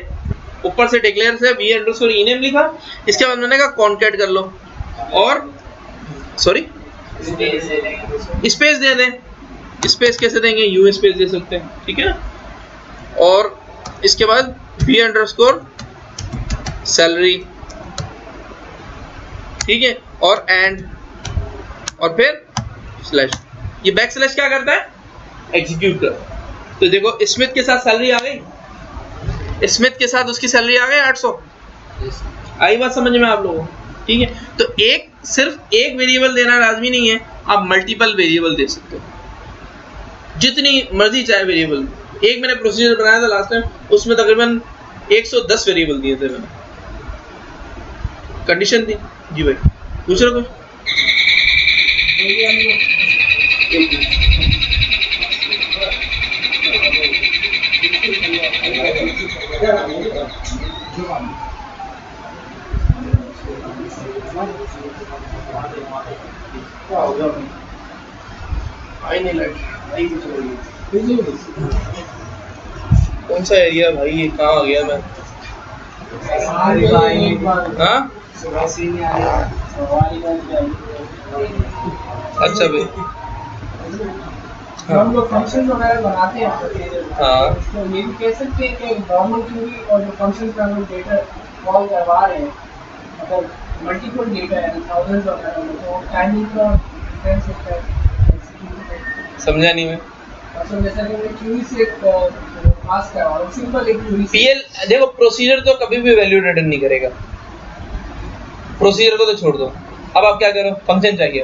ऊपर से डिक्लेयर से v अंडरस्कोर ई नेम लिखा, इसके बाद मैंने कहा कॉन्केट कर लो, और सॉरी स्पेस दे दें। स्पेस कैसे देंगे? u स्पेस दे सकते हैं, ठीक है ना। और इसके बाद v अंडरस्कोर सैलरी, ठीक है, और एंड, और फिर स्लैश। ये बैक स्लैश क्या करता है? एग्जीक्यूट कर। तो देखो स्मिथ के साथ सैलरी आ गई, स्मिथ के साथ उसकी सैलरी आ गई 800। आई बात समझ में आप लोगों को? ठीक है, तो एक सिर्फ एक वेरिएबल देना लाजमी नहीं है, आप मल्टीपल वेरिएबल दे सकते हो, जितनी मर्जी चाहे वेरिएबल। एक मैंने प्रोसीजर बनाया था लास्ट टाइम, उसमें तकरीबन 110 वेरिएबल दिए थे मैंने, कंडीशन थी। जी भाई पूछ रहे कुछ? आई नहीं लाइट, कौन सा एरिया भाई? ये कहाँ आ गया मैं? हाँ अच्छा भाई, हम लोग फंक्शन वगैरह बनाते हैं, हाँ, तो ये भी कह सकते हैं कि नॉर्मल क्यूरी और जो फंक्शन का हम लोग डेटा कॉल करवा रहे हैं, अगर मल्टीपल डेटा है थाउजेंड्स वगैरह में, तो टाइमिंग का डिफरेंस होता है। समझा नहीं मैं। मतलब जैसे कि मैं क्यूरी से पास करवा रहा हूँ, सिंपल एक क्यूरी से। पीएल देखो, प्रोसीजर तो कभी भी वैल्यू रिटर्न नहीं करेगा, प्रोसीजर को तो छोड़ दो। अब आप क्या करो? फंक्शन चाहिए।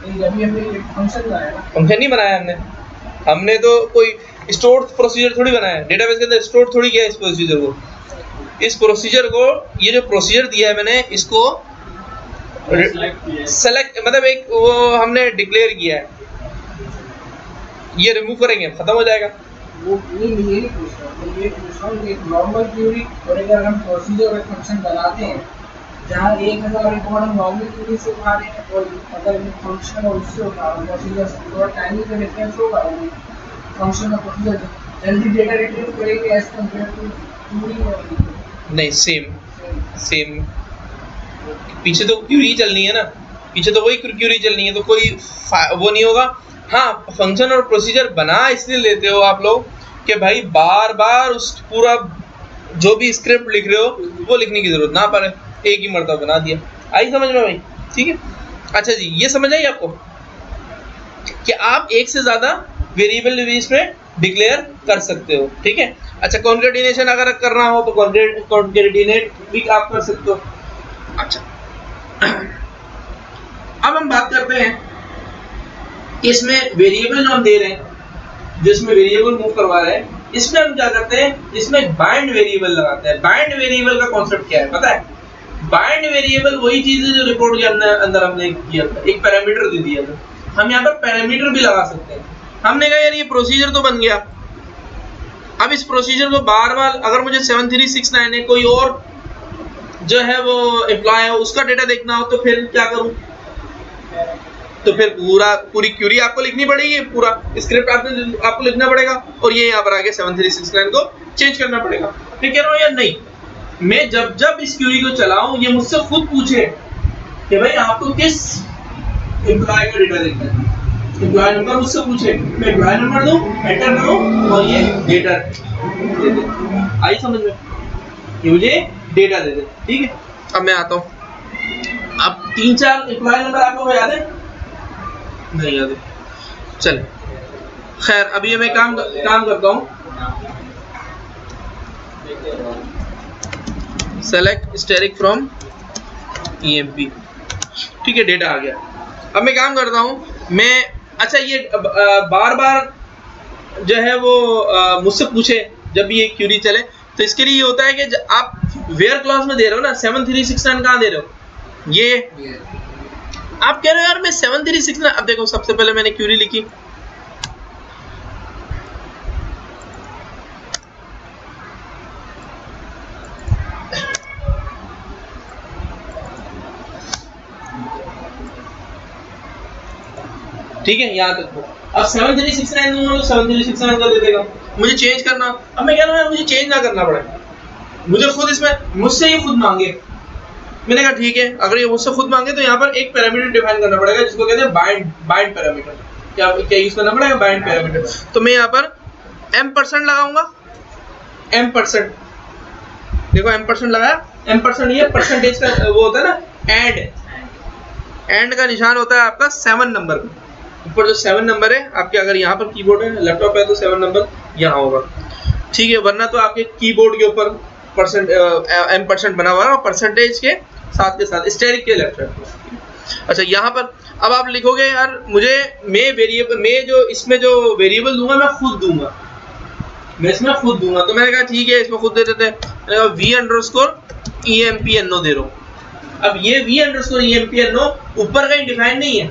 अभी हमने एक फंक्शन बनाया ना, फंक्शन नहीं बनाया हमने तो कोई स्टोर प्रोसीजर थोड़ी बनाया है, डेटाबेस के अंदर स्टोर थोड़ी किया है इस प्रोसीजर को। इस प्रोसीजर को, ये जो प्रोसीजर दिया है मैंने, इसको सेलेक्ट, मतलब एक वो हमने डिक्लेयर किया है, ये रिमूव करेंगे, खत्म हो जाएगा। वो ये नहीं पूछ रहा हूँ, ये पूछ रहा हूँ कि नॉर्मल क्यूरी और अगर हम प्रोसीजर और फंक्शन बनाते हैं जहाँ 1000 रिकॉर्ड हम नॉर्मल क्यूरी से उठा रहे हैं, और अगर फंक्शन और उससे उठा रहे हैं प्रोसीजर से, थोड़ा टाइमिंग का डिफरेंस होगा। फंक्शन और प्रोसीजर जल्दी डेटा रिट्रीव करेंगे एज कम्पेयर टू क्यूरी? नहीं, सेम। पीछे तो क्यूरी चलनी है ना, पीछे तो वही क्यूरी चलनी है, तो कोई वो नहीं होगा। हाँ, फंक्शन और प्रोसीजर बना इसलिए लेते हो आप लोग कि भाई बार बार उस पूरा जो भी स्क्रिप्ट लिख रहे हो वो लिखने की जरूरत ना पड़े, एक ही मर्तबा बना दिया। आई समझ में भाई? ठीक है, अच्छा जी, ये समझ आई आपको कि आप एक से ज्यादा वेरिएबल बेस पे डिक्लेयर कर सकते हो, ठीक है। अच्छा, कॉन्केटिनेशन अगर करना हो तो कॉन्केटिनेट भी आप कर सकते हो। अच्छा, अब हम बात करते हैं इसमें वेरिएबल जो हम दे रहे हैं, जो इसमें वेरिएबल मूव करवा रहे हैं, इसमें हम क्या करते हैं, इसमें बाइंड वेरिएबल लगाते हैं। बाइंड वेरिएबल का कॉन्सेप्ट क्या है पता है? बाइंड वेरिएबल वही चीज है जो रिपोर्ट के अंदर हमने किया था, एक पैरामीटर दे दिया था। हम यहाँ पर पैरामीटर भी लगा सकते हैं। हमने कहा यार ये प्रोसीजर तो बन गया, अब इस प्रोसीजर को बार बार अगर मुझे 7369 है कोई और जो है वो एम्प्लॉय है उसका डेटा देखना हो तो फिर क्या करूं? तो फिर पूरी क्यूरी आपको लिखनी पड़ेगी, पूरा स्क्रिप्ट आपको लिखना पड़ेगा और ये यहाँ पर आके 7369 को चेंज करना पड़ेगा। मैं कह रहा हूँ यार नहीं, मैं जब जब इस क्यूरी को चलाऊं ये मुझसे खुद पूछे कि भाई आपको किस एम्प्लॉय का डेटा देखना है, एम्प्लॉय नंबर मुझसे पूछे, मैं एम्प्लॉय नंबर दूं, एंटर करूं और ये डेटा दे दे। आई समझ में? ये मुझे डेटा दे दे, ठीक है। अब मैं आता हूँ, अब 3-4 एम्प्लॉय नंबर आपको याद है? नहीं याद है, चल खैर अभी ये मैं काम करता हूँ। सेलेक्ट स्टेरिक फ्रॉम EMP, ठीक है, डेटा आ गया। अब मैं काम करता हूँ, मैं अच्छा ये बार बार जो है वो मुझसे पूछे जब भी ये क्यूरी चले, तो इसके लिए ये होता है कि आप वेयर क्लॉज में दे रहे हो ना 7369 कहाँ दे रहे हो? ये आप कह रहे हो यार मैं 7369, अब देखो सबसे पहले मैंने क्यूरी लिखी, ठीक है, यहाँ तक हो। अब 7369 दूंगा तो 7369 का दे देगा। मुझे चेंज करना, अब मैं कह रहा हूँ मुझे चेंज ना करना पड़े, मुझे खुद इसमें मुझसे ये खुद मांगे। मैंने कहा ठीक है, अगर ये मुझसे खुद मांगे तो यहाँ पर एक पैरामीटर डिफाइन करना पड़ेगा जिसको कहते हैं बाइंड पैरामीटर। क्या यूज करना पड़ेगा? Bind parameter. तो मैं यहाँ पर M% लगाऊंगा, M%, देखो M% लगाया, M% ये परसेंटेज का वो होता है ना, एंड का निशान होता है आपका 7 नंबर का, ऊपर जो 7 नंबर है आपके, अगर यहाँ पर कीबोर्ड है, लैपटॉप है तो 7 नंबर यहाँ होगा, ठीक है, वरना तो आपके कीबोर्ड के ऊपर M% बना हुआ है और परसेंटेज के साथ स्टेरिक के लेफ्ट साइड। अच्छा यहाँ पर अब आप लिखोगे यार मुझे मैं जो इसमें जो वेरिएबल दूंगा मैं खुद दूंगा, मैं इसमें खुद दूंगा। तो मैंने कहा ठीक है इसमें खुद दे देते हैं, मैंने कहा v_empno दे रहा हूँ। अब ये v_empno ऊपर कहीं डिफाइन नहीं है,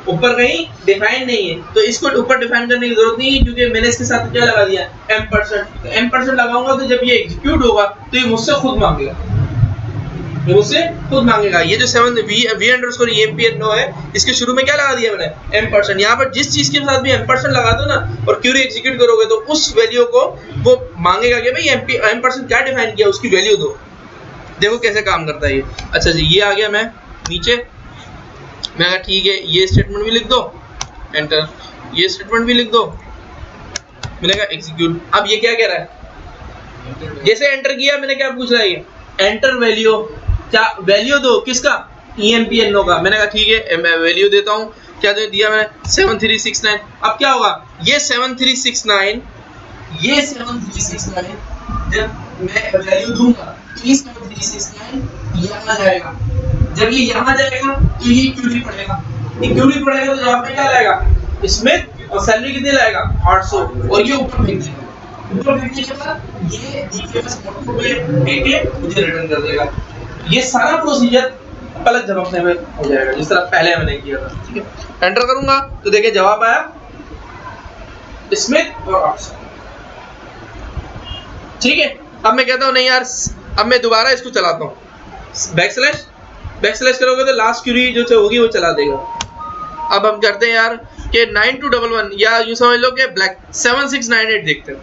ऊपर कहीं डिफाइन नहीं है, तो इसको ऊपर डिफाइन करने की जरूरत नहीं है क्योंकि मैंने इसके साथ क्या लगा दिया M%। तो M% लगाऊंगा तो जब ये एग्जीक्यूट होगा तो ये मुझसे खुद मांगेगा, ये मुझसे खुद मांगेगा। ये जो v_empno है इसके शुरू में क्या लगा दिया मैंने M%। यहाँ पर जिस चीज के साथ भी M% लगा दो ना और क्यूरी एग्जीक्यूट करोगे तो उस वैल्यू को वो मांगेगा कि भाई M% क्या डिफाइन किया उसकी वैल्यू दो। देखो कैसे काम करता है ये। अच्छा जी ये आ गया, मैं नीचे मैं कहा ठीक है ये स्टेटमेंट भी लिख दो, एंटर, ये स्टेटमेंट भी लिख दो, मैंने कहा एग्जीक्यूट। अब ये क्या कह रहा है, जैसे एंटर किया मैंने क्या पूछ रहा है ये एंटर वैल्यू, क्या वैल्यू दो किसका, empno का। मैंने कहा ठीक है मैं वैल्यू देता हूँ, क्या दिया मैंने 7369। अब क्या होगा ये 7369 जब मैं वैल्यू दूंगा तो ये 7369 यहाँ जाएगा, जब ये यहाँ जाएगा तो ये क्यूरी पड़ेगा, ये क्यूरी पड़ेगा तो जवाब में क्या लाएगा स्मिथ और सैलरी कितनी लाएगा 800 और ये ऊपर फेंक देगा, ऊपर फेंकने के बाद ये DKFS आउटपुट में देके मुझे रिटर्न कर देगा। ये सारा प्रोसीजर पलक झपकने में हो जाएगा जिस तरह पहले मैंने किया था, ठीक है। एंटर करूंगा तो देखिए जवाब आया स्मिथ और 800, ठीक है। अब मैं कहता हूँ नहीं यार, अब मैं दोबारा इसको चलाता हूँ, बैकस्लैश करोगे तो लास्ट क्यूरी जो होगी वो चला देगा। अब हम करते हैं यार कि 9211 या यूं समझ लो कि ब्लैक 7698 देखते हैं।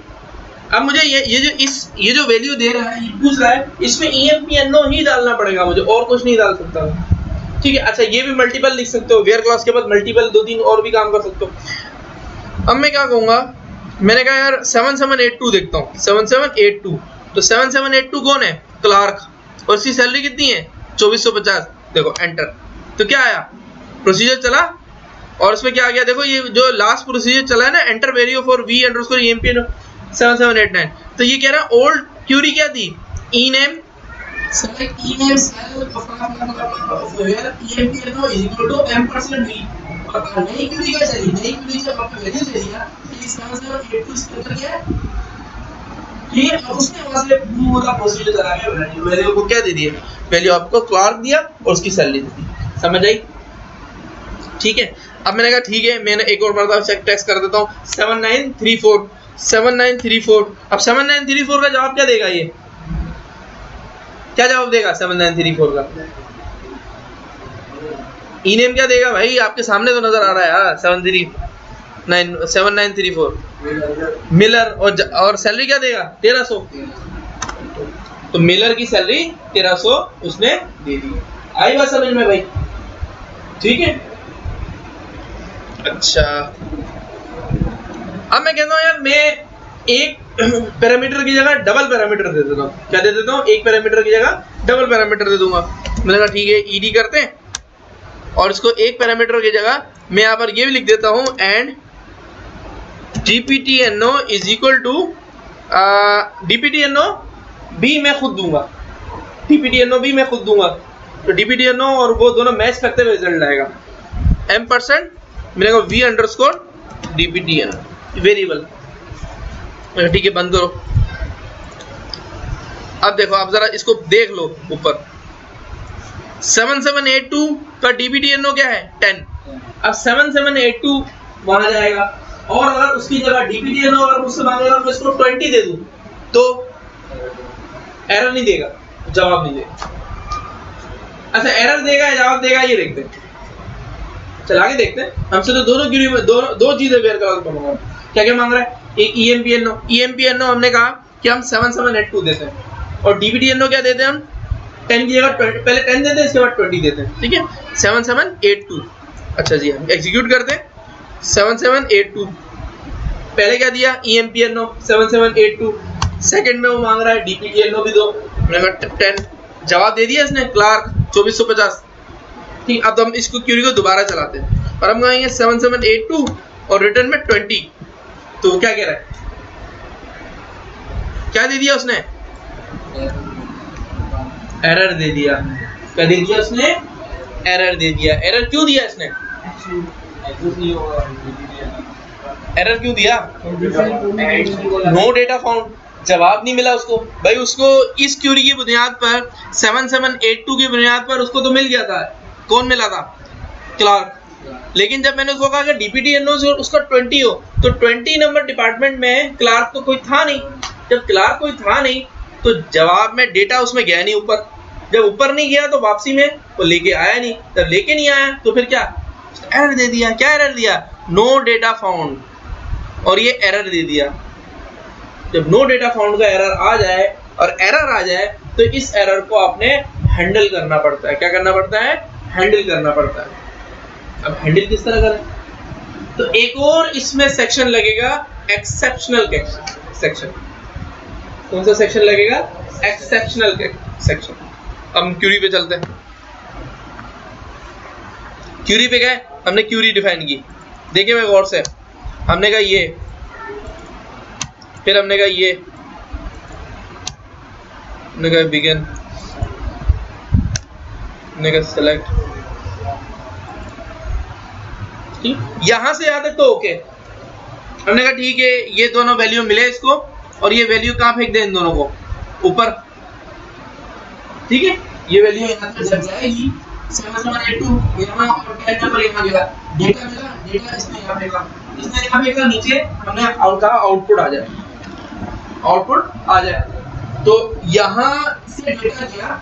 अब मुझे ये जो वैल्यू दे रहा है, ये पूछ रहा है, इसमें empno ही डालना पड़ेगा मुझे, और कुछ नहीं डाल सकता, ठीक है। अच्छा ये भी मल्टीपल लिख सकते हो, वेयर क्लॉज के बाद मल्टीपल 2-3 और भी काम कर सकते हो। अब मैं क्या कहूँगा, मैंने कहा यार 7782 देखता हूँ, 7782, तो 7782 कौन है, क्लार्क, और इसकी सैलरी कितनी है 2450। देखो एंटर, तो क्या आया, प्रोसीजर चला और उसमें क्या आ गया, देखो ये जो लास्ट प्रोसीजर चला है ना, एंटर वैल्यू फॉर v_empno 7789, तो ये कह रहा है ओल्ड क्यूरी क्या थी, ename select ename cell of where empno is equal to M%v, और नई क्यूरी क्या चली, नई क्यूरी जब आपने वैल्यू दे दिया तो इस 7782 इसके अंदर क्या है ठीक है, और उसने वहां से पूरा प्रोसीजर चला के वैल्यू को क्या दे दिया, वैल्यू आपको क्लार्क दिया और उसकी सैलरी दे दी। समझ आई? ठीक है, अब मैंने कहा ठीक है, मैंने एक और मरतबा चेक टेस्ट कर देता हूँ। 7934 अब 7934 का जवाब क्या देगा, ये क्या जवाब देगा 7934 का? ई नेम क्या देगा भाई, आपके सामने तो नजर आ रहा है यार, 7934 मिलर, और सैलरी क्या देगा 1300, तो मिलर की सैलरी 1300 उसने दे दी। आई बात समझ में भाई? ठीक है, अच्छा अब मैं कहता हूं यार मैं एक पैरामीटर की जगह डबल पैरामीटर दे देता हूं। क्या दे देता हूं? एक पैरामीटर की जगह डबल पैरामीटर दे दूंगा। मैंने कहा ठीक है, ईडी करते हैं और इसको एक पैरामीटर की जगह मैं यहाँ पर ये भी लिख देता हूं, and dptno is equal to dptno भी मैं खुद दूंगा, dptno भी मैं खुद दूंगा, तो dptno और वो दोनों मैच करते हुए रिजल्ट आएगा। m% मैंने कहा v अंडरस्कोर dptno वेरिएबल। ठीक है, बंद करो। अब देखो, आप जरा इसको देख लो ऊपर, 7782 का dptno क्या है 10। अब 7782 वहां जाएगा और अगर उसकी जगह dptno अगर मुझसे मांगेगा मैं इसको 20 दे दूं तो एरर नहीं देगा, जवाब नहीं देगा। अच्छा, एरर देगा या जवाब देगा ये देखते हैं, चला के देखते हैं। हमसे तो दोनों क्वेरी में दो चीजें बेयर करा दूंगा। क्या क्या मांग रहा है? एक EMPNO हमने कहा कि हम 7782 देते हैं और dptno क्या देते हैं हम 10 की जगह पहले 10 देते हैं, इसके बाद 20 देते हैं। ठीक है, 7782। अच्छा जी, हम एग्जीक्यूट करते हैं। 7782 पहले क्या दिया EMPNO 7782, सेकंड में वो मांग रहा है dptno भी दो, मैंने कहा 10, जवाब दे दिया इसने क्लार्क 2450। ठीक, अब हम इसको क्वेरी को दोबारा चलाते हैं और हम कहेंगे 7782 और रिटर्न में 20, तो वो क्या कह रहा है, क्या दे दिया उसने? एरर दे दिया। क्या दे दिया उसने? एरर दे दिया। एरर क्यों दिया इसने? एरर क्यों दिया? नो डेटा फाउंड, जवाब नहीं मिला उसको। भाई उसको इस क्वेरी की बुनियाद पर 7782 की बुनियाद पर उसको तो मिल गया था। कौन मिला था? क्लार्क। लेकिन जब मैंने उसको कहा कि dptno उसका 20 हो, तो 20 नंबर डिपार्टमेंट में क्लार्क तो कोई था नहीं। जब क्लार्क कोई था नहीं तो जवाब में डेटा उसमें गया नहीं ऊपर। जब ऊपर नहीं गया तो वापसी में वो लेके आया नहीं। जब लेके नहीं आया तो फिर क्या? एरर दे दिया। क्या एरर दिया? नो डेटा फाउंड, और ये एरर दे दिया। जब नो डेटा फाउंड का एरर आ जाए और एरर आ जाए तो इस एरर को आपने हैंडल करना पड़ता है। क्या करना पड़ता है? हैंडल करना पड़ता है। अब हैंडल किस तरह करें? तो एक और इसमें सेक्शन लगेगा, एक्सेप्शनल सेक्शन। कौन सा सेक्शन लगेगा? Exceptional section. अब हम क्वेरी पे चलते हैं। क्वेरी पे गए, हमने क्वेरी डिफाइन की। देखिए मैं गौर से, हमने कहा ये, फिर हमने कहा ये, हमने कहा बिगिन, हमने कहा सेलेक्ट। ठीक, यहां से यहां तक तो ओके। हमने कहा ठीक है, ये दोनों वैल्यू मिले इसको, और ये वैल्यू कहां फेंक दें इन दोनों को? ऊपर। ठीक है, ये वैल्यू यहां तक जब जाएगी 7782 यहां और 10 नंबर यहां गया, डेटा मिला, डेटा इसने यहां फेंका, इसने यहां फेंका, नीचे हमने आउटपुट आ जाए, आउटपुट आ जाए। तो यहां से डेटा गया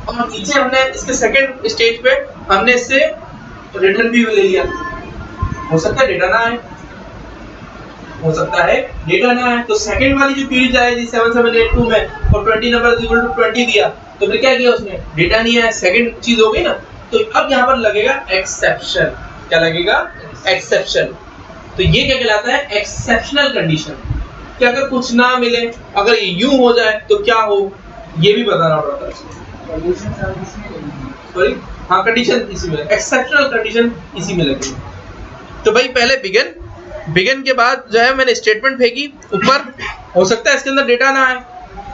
और नीचे हमने इसके सेकंड स्टेज पे हमने इससे रिटर्न भी ले लिया। हो सकता है डेटा ना आए, हो सकता है डेटा ना आए, तो सेकंड वाली जो क्वेरी जाएगी 7782 में और 20 नंबर इक्वल टू 20 दिया, तो फिर क्या किया उसने? डेटा नहीं आया, सेकंड चीज हो गई ना। तो अब यहाँ पर लगेगा एक्सेप्शन। क्या लगेगा? एक्सेप्शन। तो ये क्या कहलाता है? Exceptional condition. कि अगर कुछ ना मिले, अगर ये यूं हो जाए तो क्या हो, ये भी बताना पड़ता है। सॉरी, हाँ, कंडीशन इसी में, एक्सेप्शनल कंडीशन इसी में लगेगी। तो भाई पहले बिगिन के बाद जो है मैंने स्टेटमेंट फेंकी ऊपर, हो सकता है इसके अंदर डेटा ना आए,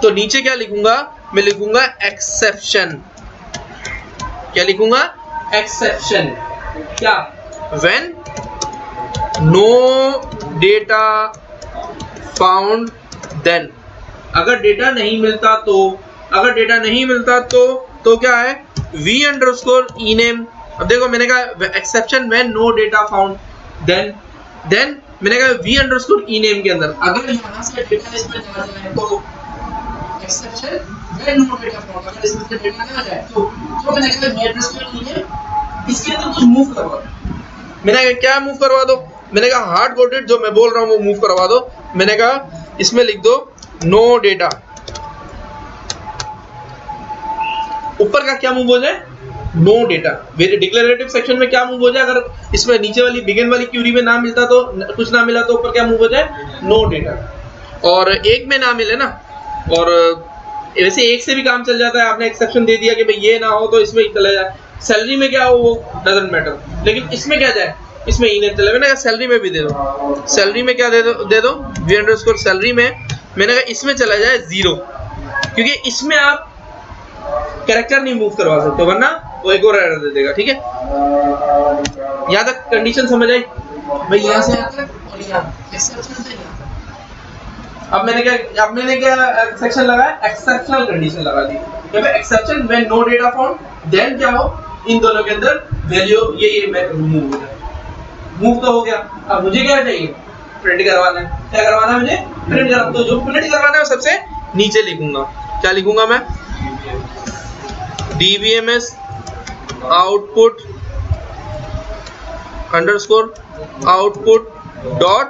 तो नीचे क्या लिखूंगा? मैं लिखूंगा एक्सेप्शन। क्या लिखूंगा? एक्सेप्शन। क्या? When no data found then अगर डेटा नहीं मिलता तो क्या है, v अंडरस्कोर ename। अब देखो मैंने कहा exception when no data found, then मैंने कहा v अंडरस्कोर ename के अंदर अगर यहाँ से डेटा इसमें चला जाए तो exception when no data found, अगर इसमें से डेटा ना जाए तो मैंने कहा v अंडरस्कोर ename इसके अंदर कुछ मूव करवा दो। मैंने कहा क्या मूव करवा दो, मैंने कहा हार्ड कोडेड जो मैं बोल रहा हूँ वो मूव करवा दो। मैंने कहा इसमें लिख दो नो डेटा, ऊपर का क्या मूव हो जाए, नो डेटा। मेरे डिक्लेरेटिव सेक्शन में क्या मूव हो जाए, अगर इसमें नीचे वाली बिगिन वाली क्यूरी में ना मिलता तो कुछ ना मिला तो ऊपर क्या मूव हो जाए, नो डेटा। और एक में ना मिले ना, और वैसे एक से भी काम चल जाता है, आपने एक्सेप्शन दे दिया कि भाई ये ना हो तो इसमें ही चला जाए। सैलरी में क्या हो वो डजंट मैटर, लेकिन इसमें क्या जाए, इसमें ईमेल चले। मैंने कहा सैलरी में भी दे दो, सैलरी में क्या दे दो वी अंडरस्कोर सैलरी में मैंने कहा इसमें चला जाए 0, क्योंकि इसमें आप कैरेक्टर नहीं मूव करवा सकते वरना वो एक और एरर दे देगा। ठीक है, यहाँ तक कंडीशन समझ आई भाई, यहाँ से आता है और यहाँ एक्सेप्शन से यहाँ। अब मैंने क्या सेक्शन लगाया, एक्सेप्शनल कंडीशन लगा दी, जब exception when no data found then क्या हो, इन दोनों के अंदर वैल्यू ये मूव हो जाए। मूव तो हो गया, अब मुझे क्या चाहिए, प्रिंट करवाना है। क्या करवाना है मुझे, प्रिंट करवाना। तो जो प्रिंट करवाना है सबसे नीचे लिखूंगा, क्या लिखूंगा मैं, dbms output underscore output dot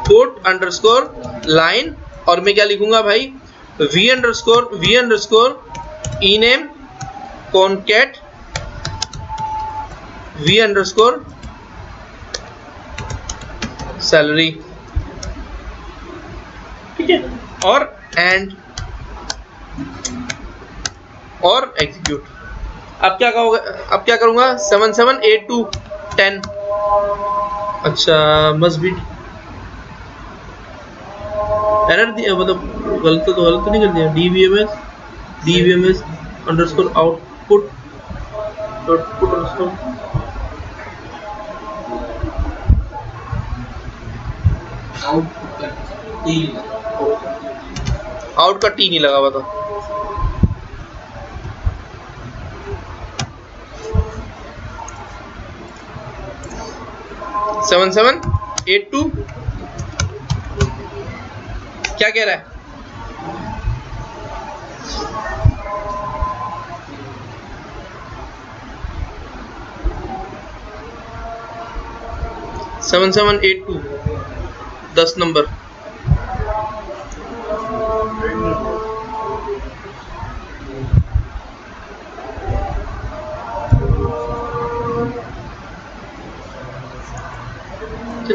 put underscore line, और मैं क्या लिखूंगा भाई, v underscore ename concat v underscore salary. ठीक है, और एंड और एग्जीक्यूट। अब क्या करूंगा 778210, अच्छा मस्ट बी एरर दिया, मतलब गलत तो नहीं कर दिया। dbms underscore output dot put underscore out का टी नहीं लगा हुआ था। सेवन 782 क्या कह रहा है, सेवन 782 10 नंबर।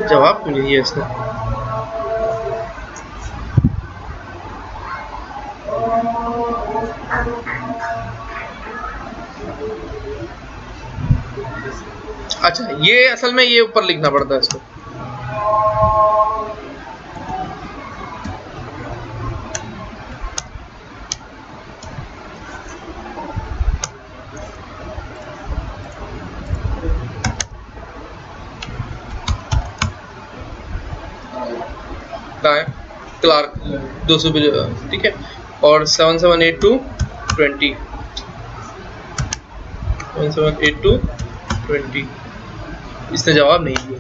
जवाब क्यों नहीं दिया इसने, अच्छा ये असल में ये ऊपर लिखना पड़ता है इसको। क्लार्क 200, ठीक है, और 778220 778220 इसने जवाब नहीं दिया।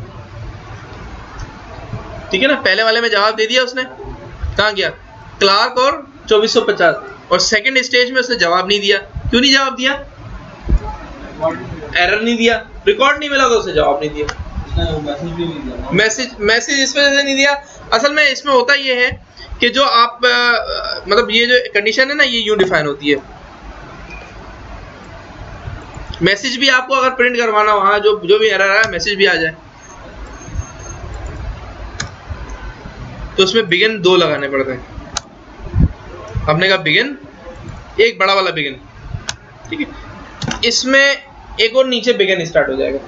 ठीक है ना, पहले वाले में जवाब दे दिया उसने, कहाँ गया क्लार्क और 2450, और सेकंड स्टेज में उसने जवाब नहीं दिया। क्यों नहीं जवाब दिया, एरर नहीं दिया, रिकॉर्ड नहीं मिला तो उसे जवाब नहीं दिया, मैसेज इस वजह से नहीं दिया। असल में इसमें होता ये है कि जो आप मतलब ये जो कंडीशन है ना ये यूं डिफाइन होती है। मैसेज भी आपको अगर प्रिंट करवाना, वहां जो भी एरर आया मैसेज भी आ जाए, तो उसमें बिगिन 2 लगाने पड़ते हैं। हमने कहा बिगिन, एक बड़ा वाला बिगिन, ठीक है, इसमें एक और नीचे बिगिन स्टार्ट हो जाएगा।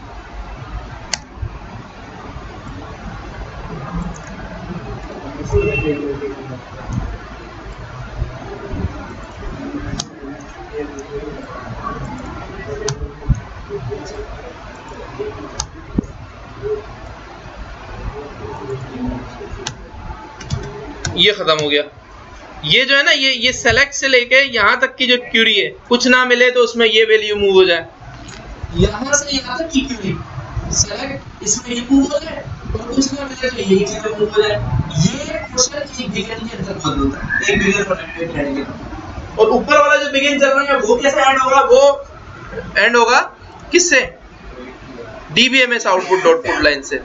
ये खत्म हो गया, ये जो है ना, ये सेलेक्ट से लेके यहाँ तक की जो क्यूरी है, कुछ ना मिले तो उसमें ये वैल्यू मूव हो जाए, यहाँ से यहाँ तक की क्यूरी सेलेक्ट, इसमें ये मूव हो जाए और कुछ ना मिले तो यही चीजें मूव हो जाए। ये क्वेश्चन एक बिगिन के अंदर बदलता है, एक बिगिन और एंड के। और ऊपर वाला जो बिगिन चल रहा है वो कैसे एंड होगा? वो एंड होगा किससे? DBMS output dot put line से।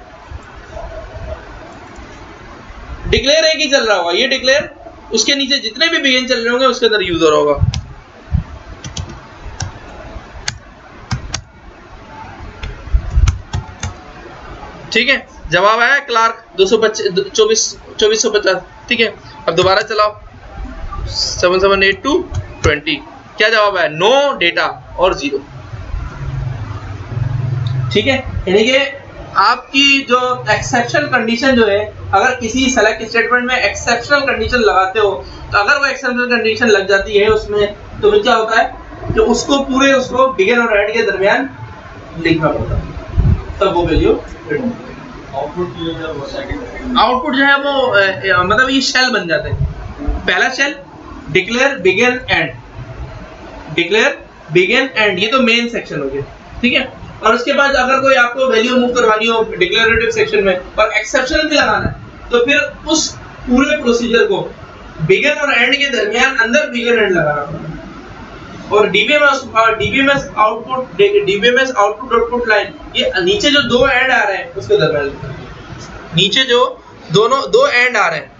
डिक्लेयर एक ही चल रहा होगा, ये डिक्लेयर, उसके नीचे जितने भी बिगिन चल रहे होंगे उसके अंदर यूज हो रहा होगा। ठीक है, जवाब आया क्लार्क 2450। ठीक है, अब दोबारा चलाओ 778220, क्या जवाब आया? नो डेटा और 0। ठीक है, यानी कि आपकी जो एक्सेप्शनल कंडीशन जो है, अगर किसी सेलेक्ट स्टेटमेंट में एक्सेप्शनल कंडीशन लगाते हो तो अगर वो एक्सेप्शनल कंडीशन लग जाती है उसमें, तो फिर क्या होता है कि उसको पूरे उसको बिगिन और एंड के दरमियान लिखना पड़ता है, तब वो वैल्यू आउटपुट जो है वो मतलब ये शेल बन जाता है। पहला shell declare begin end, declare begin end, ये तो मेन सेक्शन हो गया। ठीक है, और उसके बाद अगर कोई आपको वैल्यू मूव करवानी हो डिक्लेरेटिव सेक्शन में और एक्सेप्शन भी लगाना है, तो फिर उस पूरे प्रोसीजर को बिगिन और एंड के दरमियान अंदर बिगिन एंड लगाना पड़ेगा। और डीबीएमएस आउटपुट आउटपुट लाइन, ये नीचे जो दो एंड आ रहे हैं उसके दरमियान, नीचे जो दो एंड आ रहे हैं,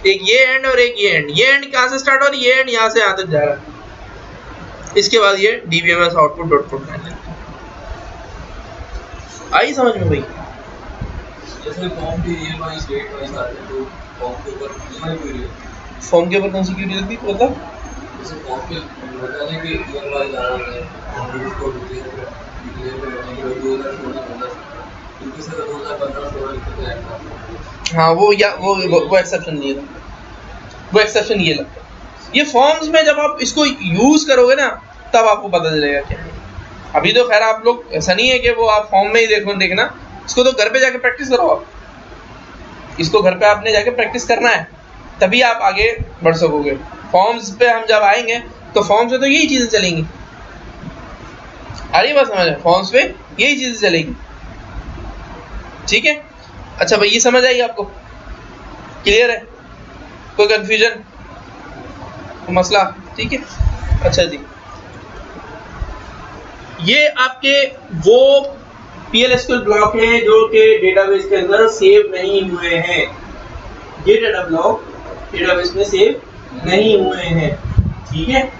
एक ये एंड और एक ये एंड कहां से स्टार्ट हो रही है? ये एंड यहां से यहां तक जा रहा है। इसके बाद ये डीबीएमएस आउटपुट आउटपुट लाइन आई समझ में भाई? जैसे फॉर्म की ईयर वाइज डेट वाइज आते हैं, तो फॉर्म के ऊपर ईयर क्वेरी, फॉर्म के ऊपर कौन सी क्वेरी लगती है? मतलब जैसे फॉर्म के बताने कि ईयर वाइज आ रहा है, हम उसको डिक्लेयर करने के लिए 2016 क्योंकि सर 2015-16 लिखते हैं। हाँ, वो एक्सेप्शन नहीं है, वो एक्सेप्शन ये लगता है। ये फॉर्म्स में जब आप इसको यूज करोगे ना, तब आपको पता चलेगा क्या है। अभी तो खैर आप लोग, ऐसा नहीं है कि वो आप फॉर्म में ही देखना, इसको तो घर पे जाके प्रैक्टिस करो आप, इसको घर पे आपने जाके प्रैक्टिस करना है, तभी आप आगे बढ़ सकोगे। फॉर्म्स पे हम जब आएंगे तो फॉर्म्स पे तो यही चीजें चलेंगी, आ रही बात समझ? फॉर्म्स पे यही चीजें चलेंगी। ठीक है, अच्छा भाई, ये समझ आई आपको? क्लियर है? कोई कंफ्यूजन, कोई मसला? ठीक है, अच्छा जी, ये आपके वो PL/SQL ब्लॉक है जो कि डेटाबेस के अंदर सेव नहीं हुए हैं। ये डेटा ब्लॉक डेटाबेस में सेव नहीं हुए हैं। ठीक है,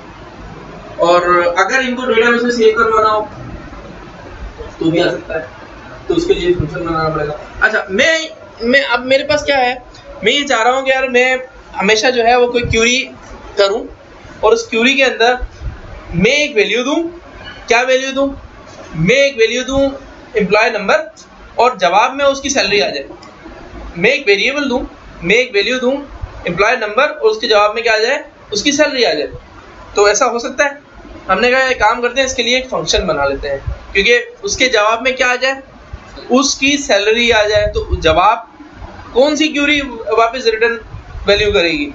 और अगर इनको डेटाबेस में सेव करवाना हो तो भी आ सकता है, तो उसके लिए फंक्शन बनाना पड़ेगा। अच्छा, मैं अब मेरे पास क्या है, मैं ये चाह रहा हूँ कि यार मैं हमेशा जो है वो कोई क्यूरी करूँ और उस क्यूरी के अंदर मैं एक वैल्यू दूँ। क्या वैल्यू दूं? मैं एक वैल्यू दूं एम्प्लॉय नंबर और जवाब में उसकी सैलरी आ जाए। मैं एक वेरिएबल दूं, मैं एक वैल्यू दूं एम्प्लॉय नंबर और उसके जवाब में क्या आ जाए? उसकी सैलरी आ जाए। तो ऐसा हो सकता है? हमने कहा एक काम करते हैं, इसके लिए एक फंक्शन बना लेते हैं, क्योंकि उसके जवाब में क्या आ जाए? उसकी सैलरी आ जाए। तो जवाब कौन सी क्यूरी वापस रिटर्न वैल्यू करेगी?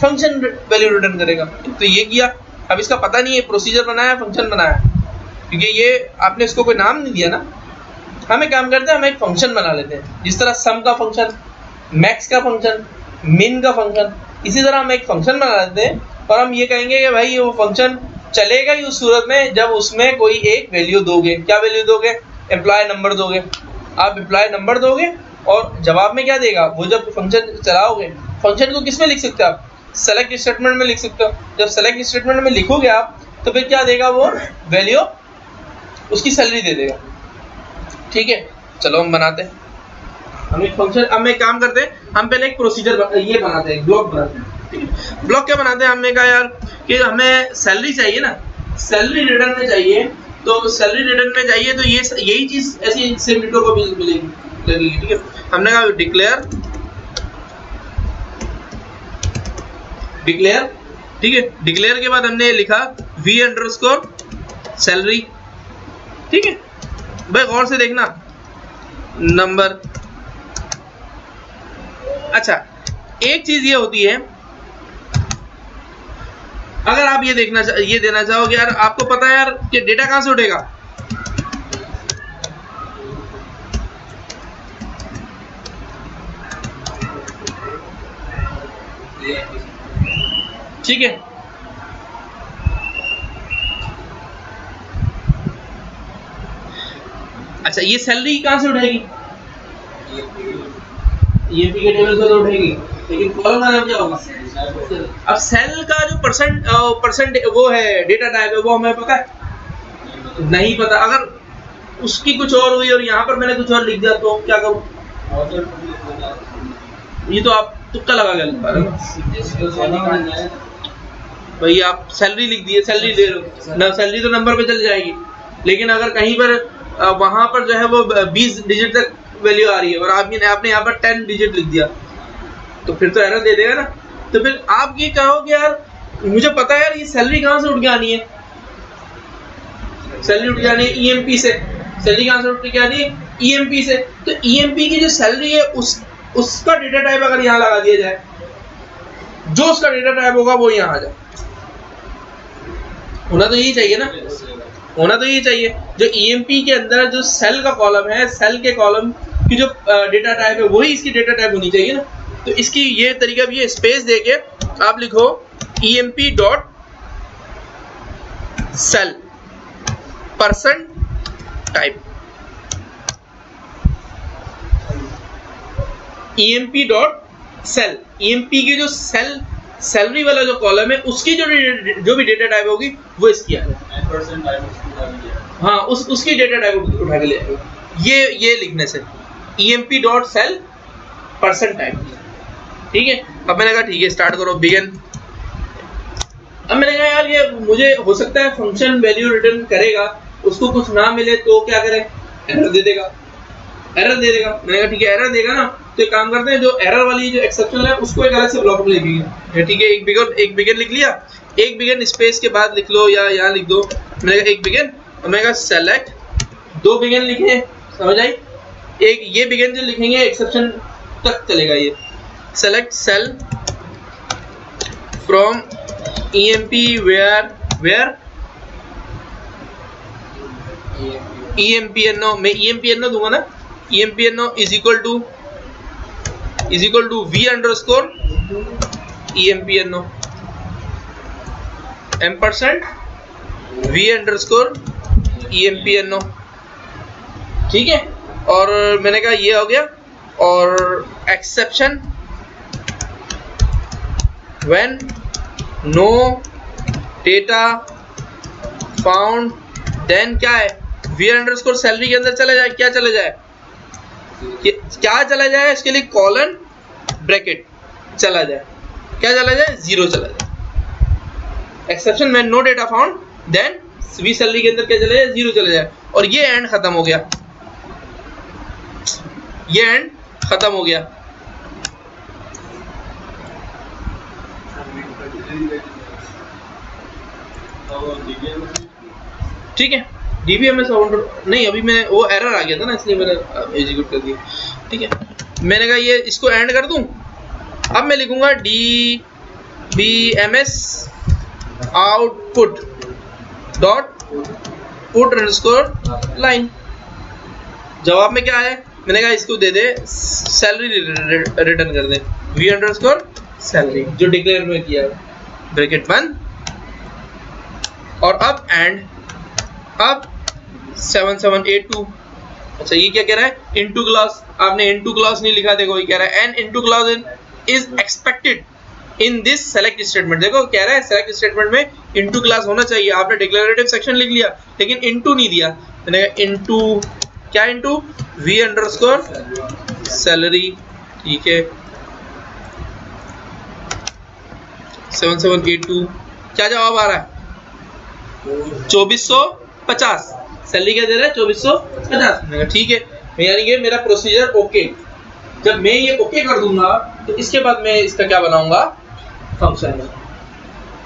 फंक्शन वैल्यू रिटर्न करेगा। तो ये किया। अब इसका पता नहीं है, प्रोसीजर बनाया, फंक्शन बनाया, क्योंकि ये आपने इसको कोई नाम नहीं दिया ना। हम एक काम करते हैं, हम एक फंक्शन बना लेते हैं, जिस तरह सम का फंक्शन, मैक्स का फंक्शन, मिन का फंक्शन, इसी तरह हम एक फंक्शन बना लेते हैं और हम ये कहेंगे कि भाई वो फंक्शन चलेगा ही उस सूरत में जब उसमें कोई एक वैल्यू दोगे। क्या वैल्यू दोगे? एम्प्लॉय नंबर दोगे। आप एम्प्लॉय नंबर दोगे और जवाब में क्या देगा? वो जब फंक्शन चलाओगे, फंक्शन को किस में लिख सकते हो आप? सेलेक्ट स्टेटमेंट में लिख सकते हो। जब सेलेक्ट स्टेटमेंट में लिखोगे आप, तो फिर क्या देगा? वो वैल्यू उसकी सैलरी दे देगा। ठीक है, चलो हम बनाते हैं, हम एक फंक्शन, अब एक काम करते हैं, हम पहले एक प्रोसीजर ये बनाते हैं, ब्लॉक बनाते हैं। ठीक है, ब्लॉक क्या बनाते हैं? हमने कहा यार कि हमें सैलरी चाहिए ना, सैलरी रिटर्न में चाहिए, तो सैलरी रिटर्न में चाहिए तो यही चीज ऐसी सेम डिटो को भी मिलेगी। ठीक है, हमने कहा डिक्लेयर, ठीक है, डिक्लेयर के बाद हमने लिखा v_ सैलरी। ठीक है भाई, गौर से देखना, नंबर। अच्छा, एक चीज ये होती है अगर आप ये देना चाहोगे यार, आपको पता है यार कि डेटा कहां से उठेगा, ठीक है। अच्छा, ये सैलरी कहां से उठेगी, ईएमपी के टेबल से तो उठेगी, लेकिन कॉलम का नाम क्या होगा। अब सेल का जो परसेंट वो है डेटा टाइप है, वो हमें पता है नहीं पता। अगर उसकी कुछ और हुई और यहाँ पर मैंने कुछ और लिख दिया तो क्या करूँ, ये तो आप तुक्का लगा के लिख पा रहे हो भाई। आप सैलरी लिख दिए, सैलरी ले लो ना, सैलरी तो नंबर पे चल जाएगी, लेकिन अगर कहीं पर वहां पर जो है वो 20 डिजिट तक वैल्यू आ रही है और आपने यहाँ पर 10 डिजिट लिख दिया तो फिर तो एरर दे देगा ना। तो फिर आप ये कहोगे यार मुझे पता है यार ये सैलरी कहां से उठ के आनी है, सैलरी उठ के आनी है ईएमपी से, सैलरी कहां से उठ के आनी है ईएमपी से। तो ईएमपी की जो सैलरी है उसका डेटा टाइप अगर यहाँ लगा दिया जाए, जो उसका डेटा टाइप होगा वो यहाँ आ जाए, होना तो यही चाहिए ना, होना तो यही चाहिए। जो ईएमपी के अंदर जो सेल का कॉलम है, सेल के कॉलम की जो डेटा टाइप है वही इसकी डेटा टाइप होनी चाहिए ना। तो इसकी ये तरीका भी है, स्पेस देके आप लिखो EMP dot sal percent type, EMP dot sal, EMP की जो सेल सैलरी वाला जो कॉलम है उसकी जो भी डेटा टाइप होगी वो इसकी आ जाए, हाँ उसकी डेटा टाइप उठा के ले आएगा ये लिखने से EMP dot sal percent type, ठीक है। अब मैंने कहा ठीक है स्टार्ट करो बिगिन। अब मैंने कहा यार ये मुझे हो सकता है फंक्शन वैल्यू रिटर्न करेगा, उसको कुछ ना मिले तो क्या करें, एरर दे देगा, एरर दे देगा। मैंने कहा ठीक है एरर देगा ना, तो एक काम करते हैं जो एरर वाली जो एक्सेप्शन है उसको एक अलग से ब्लॉक में लिखेंगे, ठीक है। एक बिगिन लिख लिया, एक बिगिन स्पेस के बाद लिख लो या यहाँ लिख दो, मैंने कहा एक बिगिन, और मैंने कहा सेलेक्ट, दो बिगिन लिखे, समझ आई। एक ये बिगिन जो लिखेंगे एक्सेप्शन तक चलेगा ये, select sal from EMP where EMPNO, मैं EMPNO दूंगा ना, EMPNO is equal to V underscore EMPNO ampersand V underscore EMPNO, ठीक है। और मैंने कहा ये हो गया, और exception when no data found, then क्या है V अंडरस्कोर सैलरी के अंदर चला जाए, क्या चला जाए, क्या चला जाए, इसके लिए कॉलन ब्रैकेट चला जाए, क्या चला जाए, 0 चला जाए। Exception when no data found then V salary के अंदर क्या चला जाए, 0 चला जाए। और ये एंड खत्म हो गया, ये एंड खत्म हो गया, ठीक है। DBMS नहीं, अभी मैंने वो एरर आ गया था ना इसलिए मैंने एग्जीक्यूट कर दिया, ठीक है। मैंने कहा ये इसको एंड कर दूं, अब मैं लिखूंगा DBMS output dot put underscore line. जवाब में क्या आया, मैंने कहा इसको दे दे सैलरी रिटर्न कर दे, V अंडरस्कोर सैलरी जो डिक्लेयर में किया है, ब्रैकेट बंद। और अब एंड, अब 7782, अच्छा ये क्या कह रहा है, इनटू क्लॉज, आपने इनटू क्लॉज नहीं लिखा, देखो ये कह रहा है an into clause is expected in this select statement. देखो कह रहा है सेलेक्ट स्टेटमेंट में इनटू क्लॉज होना चाहिए, आपने डिक्लेरेटिव सेक्शन लिख लिया लेकिन इनटू नहीं दिया। मैंने कहा इनटू क्या, इनटू V अंडरस्कोर सैलरी, ठीक है। 7782 क्या जवाब आ रहा है, 2450, सैलरी क्या दे रहा है, 2450, ठीक है। यानी कि मेरा प्रोसीजर ओके, जब मैं ये ओके कर दूंगा तो इसके बाद मैं इसका क्या बनाऊंगा, फंक्शन।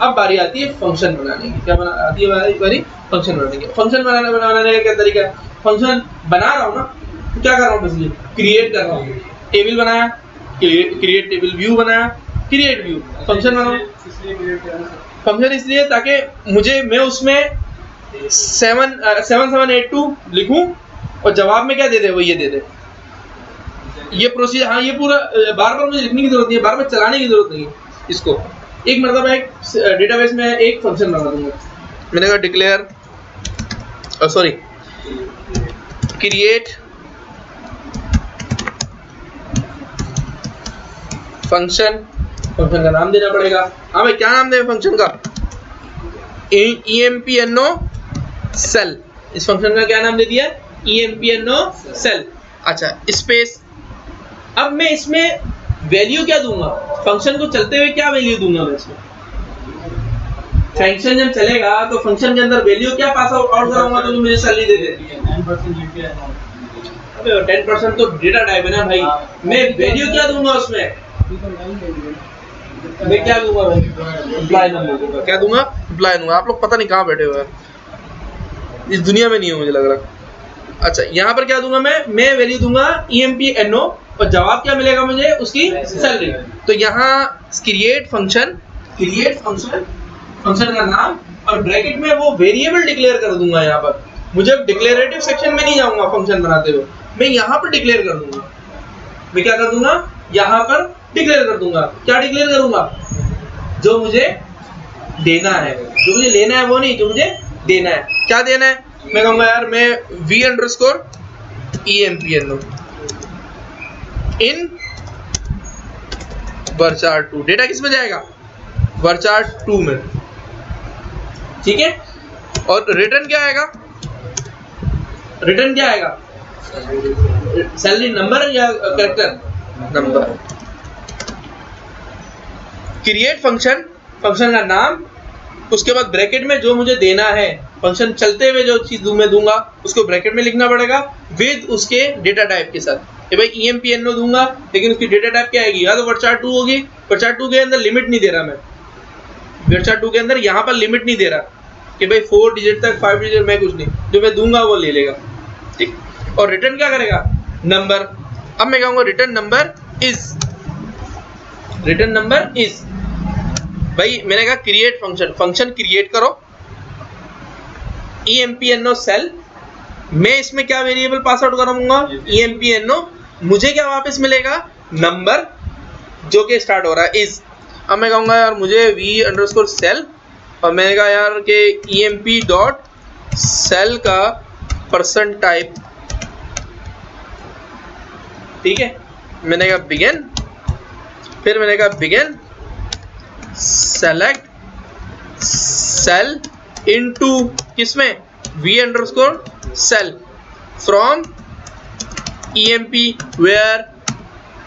अब बारी आती है फंक्शन बनाने की, क्या आती है बारी फंक्शन बनाने की। फंक्शन बनाने का क्या तरीका है, फंक्शन बना रहा हूँ ना तो क्या कर रहा हूँ, बेसिकली क्रिएट कर रहा हूँ, टेबल बनाया, क्रिएट टेबल, व्यू बनाया, क्रिएट व्यू, फंक्शन बनाओ, फंक्शन इसलिए ताकि मुझे मैं उसमें 7782 लिखूं और जवाब में क्या दे दे, वो ये दे दे। ये प्रोसीजर, हाँ ये पूरा बार बार मुझे लिखने की जरूरत नहीं है, बार बार चलाने की जरूरत नहीं है इसको। एक मतलब एक डेटाबेस में एक फंक्शन बना दूंगा, मैंने कहा declare sorry create function, function का नाम देना पड़ेगा। हाँ भाई क्या नाम दे फंक्शन का, empno सेल। इस फंक्शन का क्या नाम दे दिया, empno सेल। अच्छा स्पेस, अब मैं इसमें वैल्यू क्या दूंगा, फंक्शन को चलते हुए क्या वैल्यू दूंगा मैं इसमें। फंक्शन जब चलेगा तो फंक्शन के अंदर वैल्यू क्या पास आउट कराऊंगा तो मुझे सैलरी दे दे। 10% तो डेटा टाइप है ना भाई, मैं वैल्यू क्या दूंगा उसमें, मैं क्या दूंगा भाई, एम्प्लॉय नंबर। क्या दूंगा, एम्प्लॉय दूंगा। आप लोग पता नहीं कहाँ बैठे हुए हैं, इस दुनिया में नहीं हो मुझे लग रहा। अच्छा यहाँ पर क्या दूंगा मैं वैल्यू दूंगा empno और जवाब क्या मिलेगा मुझे, उसकी सैलरी। तो यहाँ क्रिएट फंक्शन फंक्शन का नाम और ब्रैकेट में वो वेरिएबल डिक्लेयर कर दूंगा। यहाँ पर मुझे डिक्लेरेटिव सेक्शन में नहीं जाऊंगा फंक्शन बनाते हुए, मैं यहाँ पर डिक्लेयर कर दूंगा। मैं क्या कर दूंगा, यहाँ पर डिक्लेयर कर दूंगा। क्या डिक्लेयर करूंगा, जो मुझे देना है, जो मुझे लेना है वो नहीं, जो मुझे देना है। क्या देना है, मैं कहूंगा यार मैं v_empno इन varchar2, डेटा किस में जाएगा, varchar2 में, ठीक है। और रिटर्न क्या आएगा, रिटर्न क्या आएगा, सैलरी नंबर या character number. Create function, function का नाम, उसके बाद ब्रैकेट में जो मुझे देना है, फंक्शन चलते हुए जो चीज मैं दूंगा उसको ब्रैकेट में लिखना पड़ेगा विद उसके डेटा टाइप के साथ। ये भाई empno दूंगा लेकिन उसकी डेटा टाइप क्या आएगी, या तो varchar2 होगी। varchar2 के अंदर लिमिट नहीं दे रहा मैं, varchar2 के अंदर यहाँ पर लिमिट नहीं दे रहा कि भाई 4 डिजिट तक 5 डिजिट, मैं कुछ नहीं, जो मैं दूंगा वो ले लेगा, ठीक। और रिटर्न क्या करेगा, नंबर। अब मैं कहूंगा रिटर्न नंबर इज, भाई मैंने कहा क्रिएट फंक्शन, फंक्शन क्रिएट करो empno सेल, मैं इसमें क्या वेरिएबल पास आउट करूंगा, empno, मुझे क्या वापस मिलेगा, नंबर जो कि स्टार्ट हो रहा है इज। अब मैं कहूंगा यार मुझे v_cell और मैंने कहा यार कि emp.cell का पर्सन टाइप, ठीक है। मैंने कहा बिगिन, फिर मैंने कहा बिगिन सेलेक्ट सेल इनटू किसमें, v_cell from emp where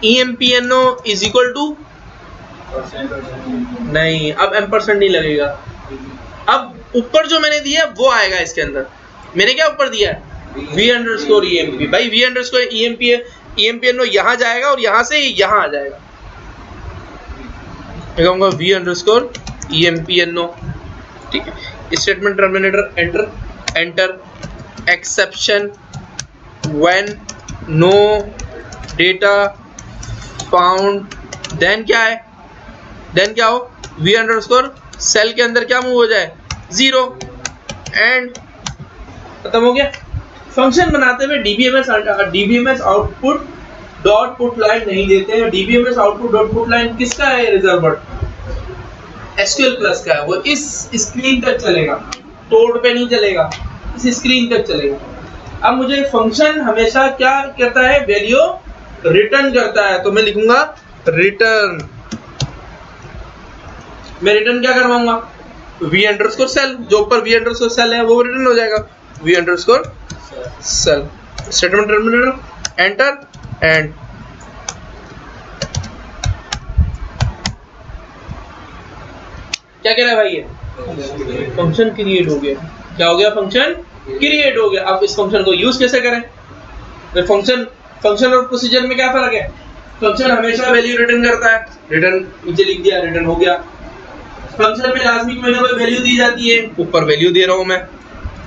empno is equal to, नहीं अब एम्परसेंड नहीं लगेगा। अब ऊपर जो मैंने दिया वो आएगा इसके अंदर। मैंने क्या ऊपर दिया है, v_emp, भाई v_empno यहाँ जाएगा और यहाँ से यहाँ आ जाएगा। मैं कहूँगा v_empno, ठीक है। Statement terminator enter exception when no data found, then क्या है, देन क्या हो, v_cell के अंदर क्या मूव हो जाए, 0, एंड खत्म हो गया। फंक्शन बनाते हुए dbms output dot put line नहीं देते हैं। dbms output dot put line किसका है, रिजर्वर्ड SQL प्लस का है, वो इस स्क्रीन तक चलेगा, टोड पे नहीं चलेगा, इस स्क्रीन तक चलेगा। अब मुझे फंक्शन हमेशा क्या करता है, वैल्यू रिटर्न करता है, तो मैं लिखूंगा रिटर्न। मैं रिटर्न क्या करवाऊंगा, v_cell, जो ऊपर v_cell है वो रिटर्न हो जाएगा, v_cell। Statement terminator enter and क्या कह रहा है भाई, ये फंक्शन क्रिएट हो गया। क्या हो गया, फंक्शन क्रिएट हो गया। अब इस फंक्शन को यूज कैसे करें, फंक्शन और प्रोसीजर में क्या फर्क है, फंक्शन हमेशा वैल्यू रिटर्न करता है, रिटर्न नीचे लिख दिया, रिटर्न हो गया। फंक्शन में लाजमी मैंने कोई वैल्यू दी जाती है, ऊपर वैल्यू दे रहा हूं मैं,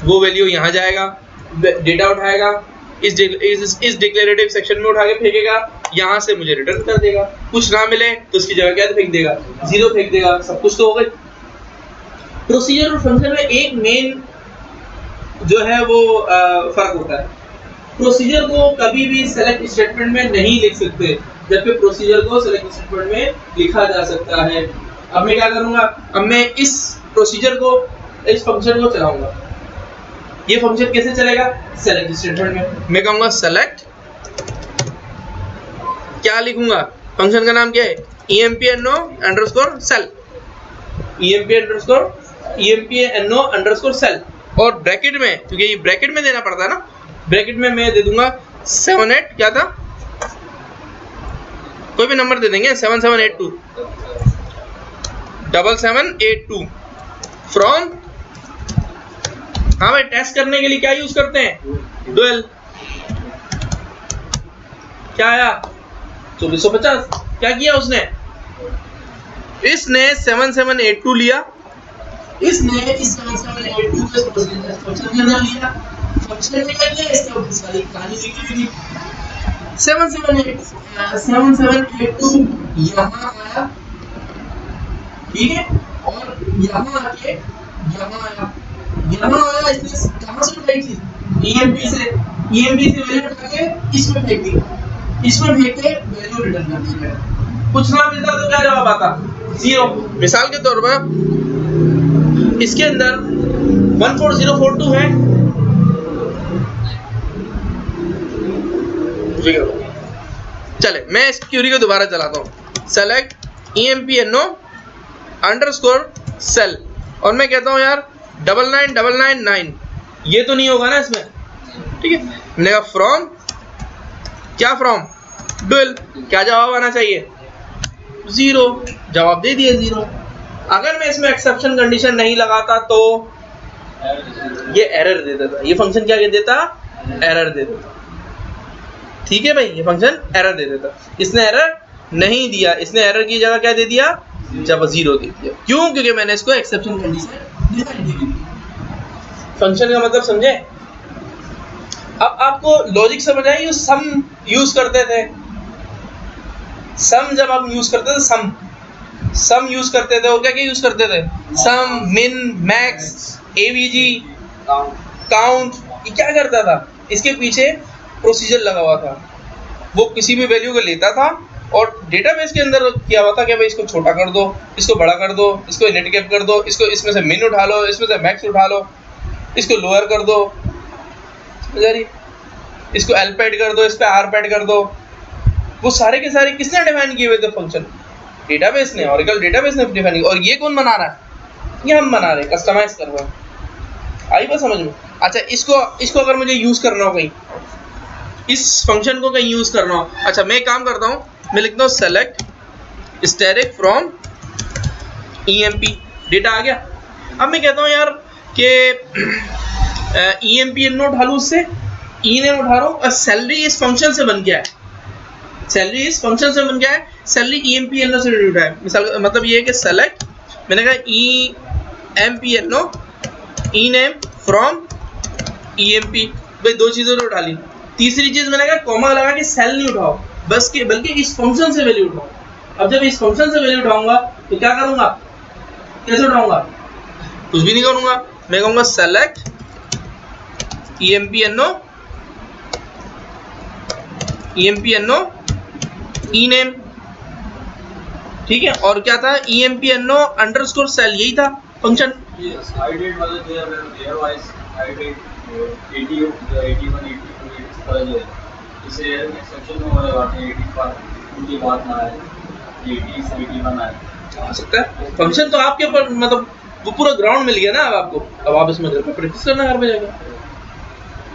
वो वैल्यू यहाँ जाएगा, डेटा उठाएगा, इस डिक्लेरेटिव सेक्शन में उठा के फेंकेगा, यहाँ से मुझे रिटर्न कर देगा। कुछ ना मिले तो उसकी जगह क्या फेंक देगा, 0 फेंक देगा। सब कुछ तो हो गई। प्रोसीजर और फंक्शन में एक मेन जो है वो फर्क होता है। प्रोसीजर को कभी भी सेलेक्ट स्टेटमेंट में नहीं लिख सकते, जबकि प्रोसीजर को सेलेक्ट स्टेटमेंट में लिखा जा सकता है। अब मैं क्या करूंगा, अब मैं इस प्रोसीजर को, इस फंक्शन को चलाऊंगा। ये फंक्शन कैसे चलेगा, सेलेक्ट स्टेटमेंट में। मैं कहूंगा सेलेक्ट, क्या लिखूंगा, फंक्शन का नाम क्या है, empno underscore sal, empno underscore sal, और ब्रैकेट में, क्योंकि ये ब्रैकेट में देना पड़ता है ना, ब्रैकेट में मैं दे दूंगा 78, क्या था, कोई भी नंबर दे देंगे, 7782 7782 फ्रॉम, हाँ भाई टेस्ट करने के लिए क्या यूज करते हैं, डुअल, क्या आया 2450। क्या किया उसने, इसने 7782 लिया, इसने इस 7782 को फंक्शन में डाल दिया, फंक्शन में क्या किया, इसका सारी कहानी लिखी हुई थी। 7782 यहाँ आया, ठीक है, और यहाँ आके यहाँ आया, इसने कहाँ से उठाई थी, EMP से वैल्यू उठा के इसमें फेंक दी, इसमें फेंक के वैल्यू रिटर्न कर दी है। कुछ ना मिलता तो क्या जवाब आता, 0। मिसाल के तौर पर इसके अंदर 14042 है, चले मैं इस क्यूरी को दोबारा चलाता हूँ, सेलेक्ट empno अंडरस्कोर सेल, और मैं कहता हूँ यार 99999, ये तो नहीं होगा ना इसमें, ठीक है, मैंने कहा फ्रॉम, क्या फ्रॉम, डुअल, क्या जवाब आना चाहिए, 0, जवाब दे दिया 0। अगर मैं इसमें एक्सेप्शन कंडीशन नहीं लगाता तो ये एरर दे देता, ये फंक्शन क्या देता, एरर दे देता, ठीक है भाई, ये फंक्शन एरर दे देता। इसने एरर नहीं दिया, इसने एरर की जगह क्या दे दिया, जब 0 दे दिया, क्यों, क्योंकि मैंने इसको एक्सेप्शन कंडीशन डिफाइन की। फंक्शन का मतलब समझे। अब आपको लॉजिक समझ आई, सम यूज करते थे, सम जब आप यूज करते थे, सम यूज करते थे, और क्या क्या यूज करते थे, सम, मिन, मैक्स, एवीजी, काउंट, ये क्या करता था, इसके पीछे प्रोसीजर लगा हुआ था, वो किसी भी वैल्यू को लेता था और डेटाबेस के अंदर किया हुआ था कि भाई इसको छोटा कर दो, इसको बड़ा कर दो, इसको नेट कैप कर दो, इसको इसमें से मिन उठा लो, इसमें से मैक्स उठा लो, इसको लोअर कर दो, इसको एल पैड कर दो, इस पे आर पैड कर दो। वो सारे के सारे किसने डिफाइन किए हुए थे फंक्शन, डेटाबेस ने, ऑरेकल डेटाबेस ने डिफाइन किया। और ये कौन बना रहा है, ये हम बना रहे, कस्टमाइज कर रहे हैं। आई बात समझ में। अच्छा, इसको अगर मुझे यूज करना हो कहीं, इस फंक्शन को कहीं यूज करना हो, अच्छा मैं एक काम करता हूँ, मैं लिखता हूँ select static from EMP, data आ गया। अब मैं कहता हूँ यार कि empno ढालू, उससे ename उठा रहा हूँ, और सैलरी इस फंक्शन से बन गया है, सैलरी इस फंक्शन से बन गया है, सैलरी empno से रिलेटेड है। मिसाल मतलब ये है कि सेलेक्ट, मैंने कहा empno ename फ्रॉम EMP, भाई दो चीज़ों ने उठा ली। तीसरी चीज मैंने कहा कॉमा लगा के सेल नहीं उठाओ, बल्कि इस फंक्शन से वैल्यू उठाओ। अब जब इस फंक्शन से वैल्यू उठाऊंगा तो क्या करूंगा, कैसे उठाऊंगा, कुछ भी नहीं करूंगा, मैं कहूंगा सेलेक्ट empno ename, ठीक है, और क्या था empno अंडरस्कोर सेल, यही था फंक्शन। इसे एक्सेप्शन में वाले बात है 85 उनकी बात ना है, 80 71 है, आ सकता है। फंक्शन तो आपके ऊपर, मतलब वो पूरा ग्राउंड मिल गया ना अब आपको। अब आप इसमें घर पे प्रैक्टिस करना, घर पे जाके,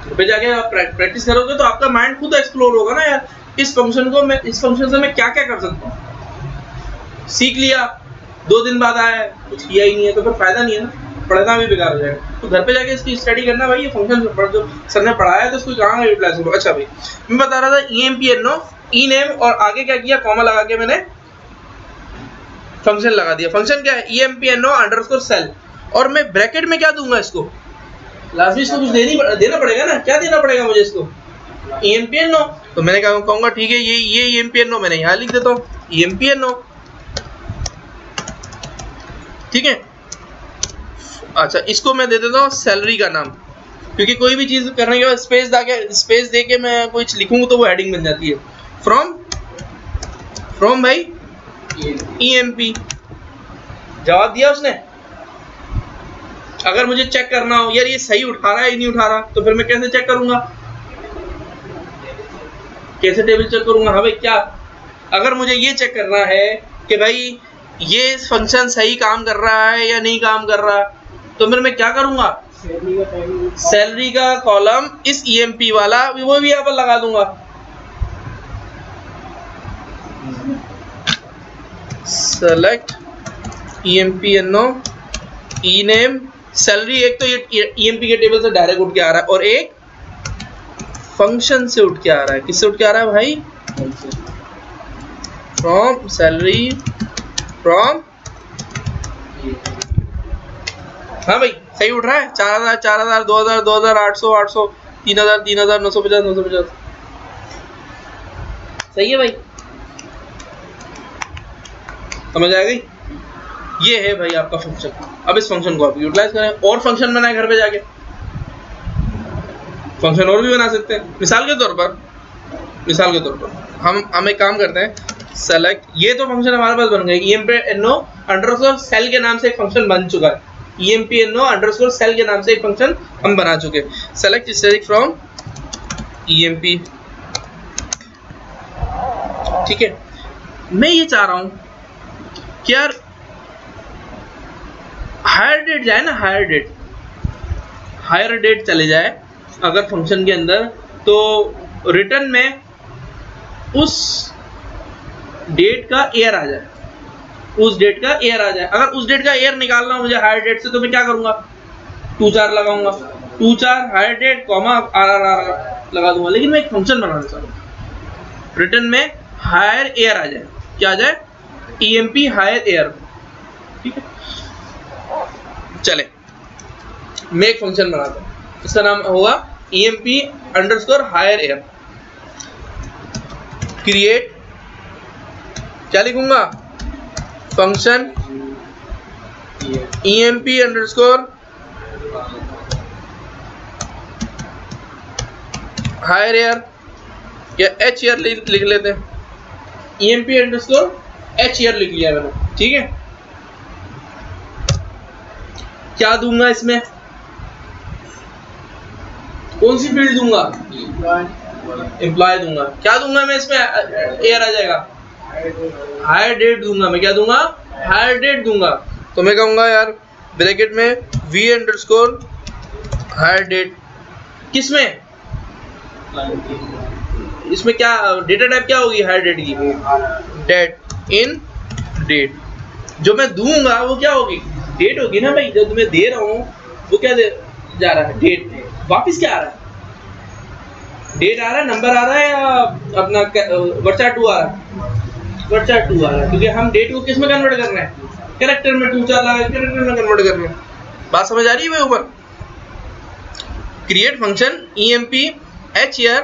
घर पे जाके आप प्रैक्टिस करोगे तो आपका माइंड खुद एक्सप्लोर होगा ना यार, इस फंक्शन को मैं, इस फंक्शन से मैं क्या क्या कर सकता हूँ। सीख लिया, 2 दिन बाद आया कुछ किया ही नहीं है, तो फिर फायदा नहीं है ना, पढ़ना भी बेकार हो जाएगा। तो घर पे जाके इसकी स्टडी करना भाई, ये फंक्शन जो सर ने पढ़ाया है तो इसको कहाँ यूटिलाइज करो। अच्छा भाई, मैं बता रहा था empno ename, और आगे क्या किया, कॉमा लगा के मैंने फंक्शन लगा दिया। फंक्शन क्या है, empno अंडरस्कोर सेल, और मैं ब्रैकेट में क्या दूंगा, इसको लाजमी इसको कुछ देना पड़ेगा ना, क्या देना पड़ेगा मुझे इसको, empno। तो मैंने कहूँगा ठीक है, ये empno मैंने यहाँ लिख देता हूँ empno, ठीक है, अच्छा, इसको मैं दे देता हूँ सैलरी का नाम, क्योंकि कोई भी चीज करने के बाद स्पेस दे के मैं कुछ लिखूंगा तो वो हेडिंग बन जाती है। फ्रॉम भाई EMP, जवाब दिया उसने। अगर मुझे चेक करना हो यार ये सही उठा रहा है या नहीं उठा रहा, तो फिर मैं कैसे चेक करूंगा, कैसे टेबल चेक करूंगा? हाँ भाई, क्या अगर मुझे ये चेक करना है कि भाई ये फंक्शन सही काम कर रहा है या नहीं काम कर रहा, तो फिर मैं क्या करूंगा, सैलरी का कॉलम इस EMP वाला वो भी यहाँ पर लगा दूंगा। Select EMP NO ENAME salary, एक तो ये EMP के टेबल से डायरेक्ट उठ के आ रहा है और एक फंक्शन से उठ के आ रहा है। किससे उठ के आ रहा है भाई? From salary from. हाँ भाई सही उठ रहा है। 4000 4000 2000 2000 800 800 3000 3000 950 950 सही है भाई, समझ आ गई? ये है भाई आपका फंक्शन। अब इस फंक्शन को आप यूटिलाइज करें और फंक्शन बनाए घर पे जाके। फंक्शन और भी बना सकते हैं। मिसाल के तौर पर हम एक काम करते हैं, सेलेक्ट, ये तो फंक्शन हमारे पास बन गए। EMP NO अंडरस्कोर सेल के नाम से एक फंक्शन बन चुका है। EMP NO अंडरस्कोर सेल के नाम से एक फंक्शन हम बना चुके। Select static from EMP। ठीक है, मैं ये चाह रहा हूं कि यार हायर डेट जाए ना, हायर डेट चले जाए अगर फंक्शन के अंदर, तो रिटर्न में उस डेट का एयर आ जाए, अगर उस डेट का एयर निकालना हो मुझे हायर डेट से, तो मैं क्या करूंगा, 2 लगाऊंगा, 2 हायर डेट कॉमा RR लगा दूंगा। लेकिन मैं एक फंक्शन बनाना चाहता हूं रिटर्न में हायर एयर आ जाए। क्या आ जाए? EMP hire year. ठीक है, चले मैं एक फंक्शन बनाता हूं, इसका नाम होगा EMP underscore hire year. Create, क्या लिखूंगा, function EMP underscore hire year या H एयर लिख लेते हैं। EMP अंडरस्कोर H एयर लिख लिया मैंने। ठीक है, क्या दूंगा इसमें, कौन सी फील्ड दूंगा, एम्प्लॉय दूंगा। क्या दूंगा मैं इसमें, एयर आ जाएगा, हायर डेट दूंगा मैं। क्या दूंगा, हायर डेट दूंगा। तो मैं कहूंगा यार ब्रैकेट में V अंडरस्कोर हायर डेट, किसमें, इसमें क्या डेटा टाइप क्या होगी हायर डेट की, डेट इन डेट। जो मैं दूंगा वो क्या होगी, डेट होगी ना भाई। जो मैं दे रहा हूँ वो क्या दे जा रहा है, डेट। वापिस क्या आ रहा है, डेट आ रहा है, नंबर आ रहा है, या अपना वर्चा 2 आ रहा है, वर्चा 2 आ रहा है, क्योंकि हम डेट को किस में कन्वर्ट कर रहे हैं, कैरेक्टर में। 2 लगा कैरेक्टर में कन्वर्ट कर रहे हैं। बात समझ आ रही है भाई? ऊपर create function EMP H year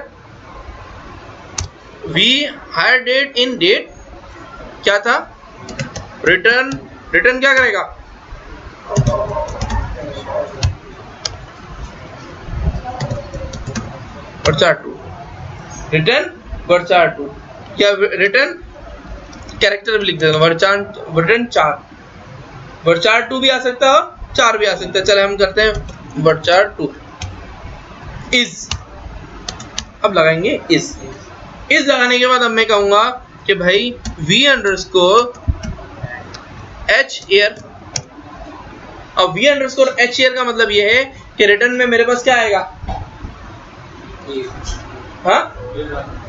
V hire date in date, क्या था, रिटर्न क्या करेगा, वर्चा 2, रिटर्न वर्चा 2, क्या रिटर्न कैरेक्टर भी लिख देता हूं, रिटर्न 4, वर्चा 2 भी आ सकता है और 4 भी आ सकता है। चले हम करते हैं वर्चा 2 इज। अब लगाएंगे इज लगाने के बाद अब मैं कहूंगा कि भाई V अंडरस्कोर H एयर। अब V अंडरस्कोर H एयर का मतलब ये है कि रिटर्न में मेरे पास क्या आएगा, हाँ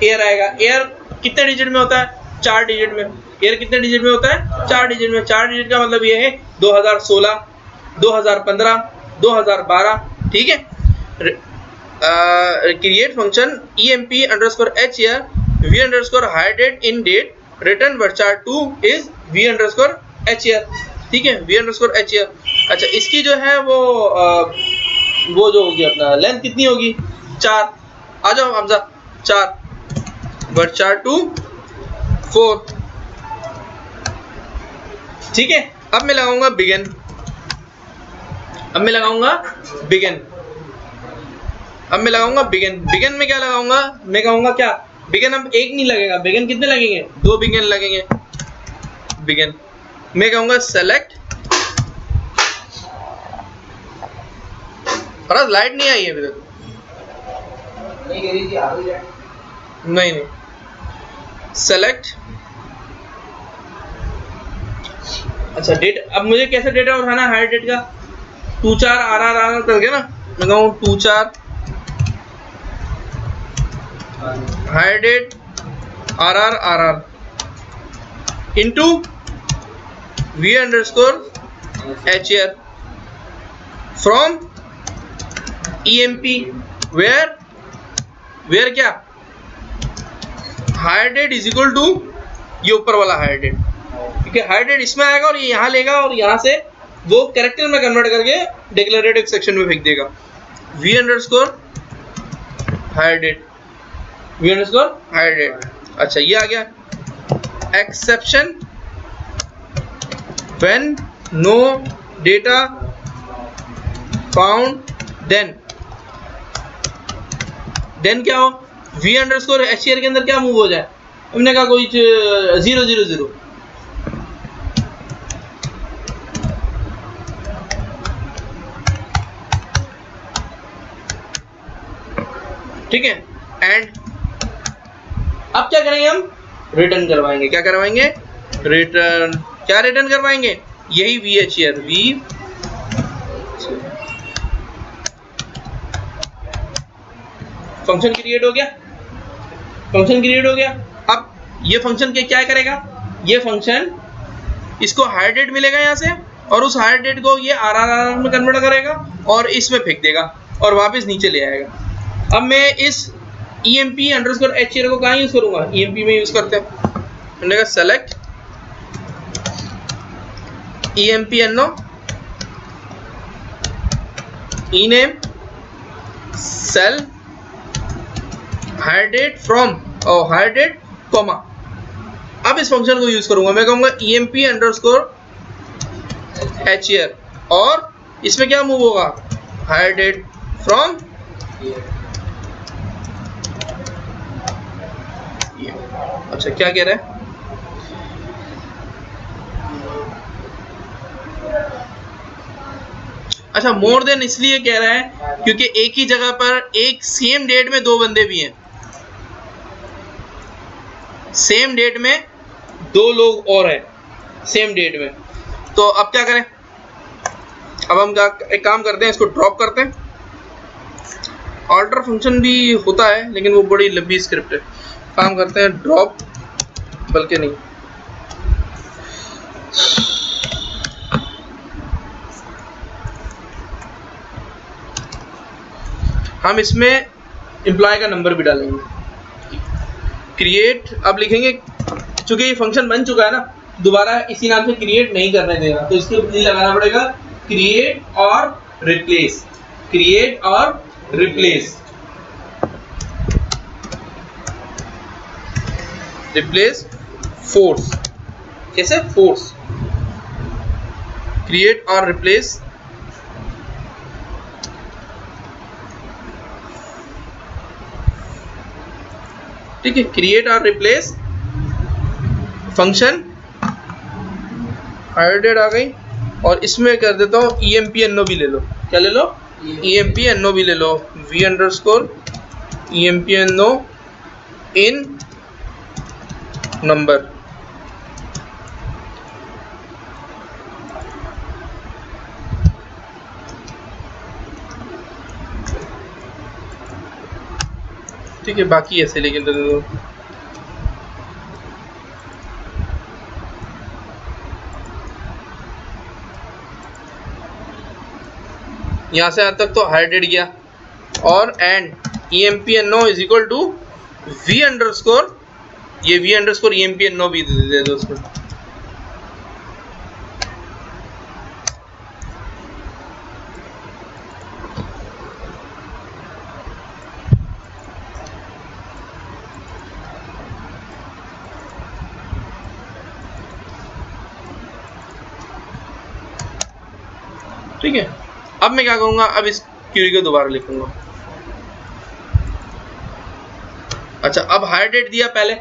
एयर आएगा। एयर कितने डिजिट में होता है, 4 डिजिट में। एयर कितने डिजिट में होता है, 4 डिजिट में। 4 डिजिट का मतलब ये है 2016 2015 2012। ठीक है, create function EMP underscore H year V underscore hire date in date, return varchar 2 is V underscore H year. ठीक है, V अंडरस्कोर H एयर। अच्छा, इसकी जो है वो जो होगी अपना लेंथ कितनी होगी, 4। आ जाओ हमजा, 4 वर्चा 2 4। ठीक है, अब मैं लगाऊंगा बिगिन। अब मैं लगाऊंगा बिगिन, अब मैं लगाऊंगा बिगिन। बिगिन में क्या लगाऊंगा, मैं कहूंगा क्या, बिगिन अब एक नहीं लगेगा, बिगिन कितने लगेंगे, 2 बिगिन लगेंगे। बिगिन मैं कहूंगा सेलेक्ट, और लाइट नहीं आई है अभी तक, नहीं सेलेक्ट। अच्छा डेट, अब मुझे कैसे डेटा उठाना है हायर डेट का, 2-4 RR करके ना, मैं कहूँ 2-4 hire date RR into V_HR from EMP where क्या, hire date is equal to ये ऊपर वाला हायर डेट, क्योंकि हायर डेट इसमें आएगा और ये यहाँ लेगा और यहाँ से वो कैरेक्टर में कन्वर्ट करके डिक्लेरेटिव सेक्शन में फेंक देगा। V hire date, V hire date. अच्छा ये आ गया exception when no data found, then क्या हो, V_HR के अंदर क्या मूव हो जाए, हमने कहा कोई 000, ठीक है। एंड अब क्या करेंगे, हम रिटर्न करवाएंगे, क्या करवाएंगे, रिटर्न, क्या रिटर्न करवाएंगे, यही VHR फंक्शन क्रिएट हो गया, फंक्शन क्रिएट हो गया। अब ये फंक्शन क्या करेगा, ये फंक्शन इसको हायर डेट मिलेगा यहाँ से, और उस हायर डेट को ये RR में कन्वर्ट करेगा और इसमें फेंक देगा और वापस नीचे ले आएगा। अब मैं इस EMP_HR को कहाँ यूज करूंगा, EMP में यूज करते हैं, मैंने कहा select EMP_NO ename cell hire date from और हायर डेट कॉमा। अब इस फंक्शन को यूज करूंगा, मैं कहूंगा EMP_HR और इसमें क्या मूव होगा, हायर डेट फ्रॉम, अच्छा क्या कह रहा है, अच्छा मोर देन इसलिए कह रहा है क्योंकि एक ही जगह पर एक सेम डेट में 2 बंदे भी हैं, सेम डेट में 2 लोग और हैं सेम डेट में। तो अब क्या करें, अब हम एक काम करते हैं, इसको ड्रॉप करते हैं। ऑल्टर फंक्शन भी होता है लेकिन वो बड़ी लंबी स्क्रिप्ट है, काम करते हैं ड्रॉप, बल्कि नहीं, हम इसमें एम्प्लॉय का नंबर भी डालेंगे, क्रिएट, अब लिखेंगे चूंकि ये फंक्शन बन चुका है ना, दोबारा इसी नाम से क्रिएट नहीं करने देगा, तो इसके लिए लगाना पड़ेगा क्रिएट और रिप्लेस, क्रिएट और रिप्लेस, रिप्लेस फोर्स, कैसे, फोर्स, क्रिएट और रिप्लेस, ठीक है, क्रिएट और रिप्लेस फंक्शन, हायर डेट आ गई, और इसमें कर देता हूँ EMP_NO भी ले लो, क्या ले लो, EMP_NO भी ले लो, V_EMP_NO इन नंबर, ठीक है, बाकी ऐसे लेकिन यहाँ से यहाँ तक तो हायर डेट गया, और and EMP_NO is equal to V_, ये V_EMP_NO भी दे दो उसमें, ठीक है। अब मैं क्या करूंगा, अब इस क्यूरी को दोबारा लिखूंगा। अच्छा, अब हायर डेट दिया पहले,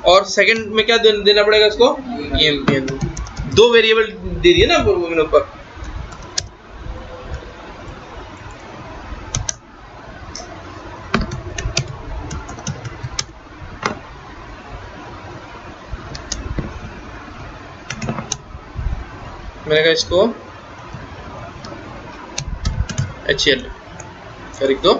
और सेकंड में क्या देना पड़ेगा इसको, EMPN। दो वेरिएबल दे दिए ना ऊपर। मैंने कहा इसको HL लिख दो।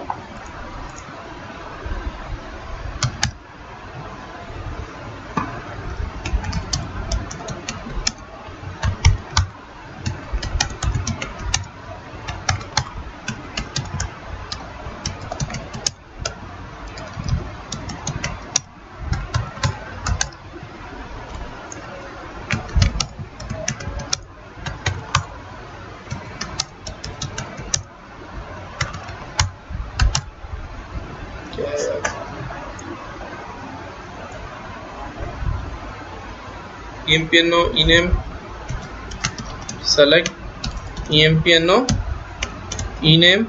EMPNO ename select EMPNO ename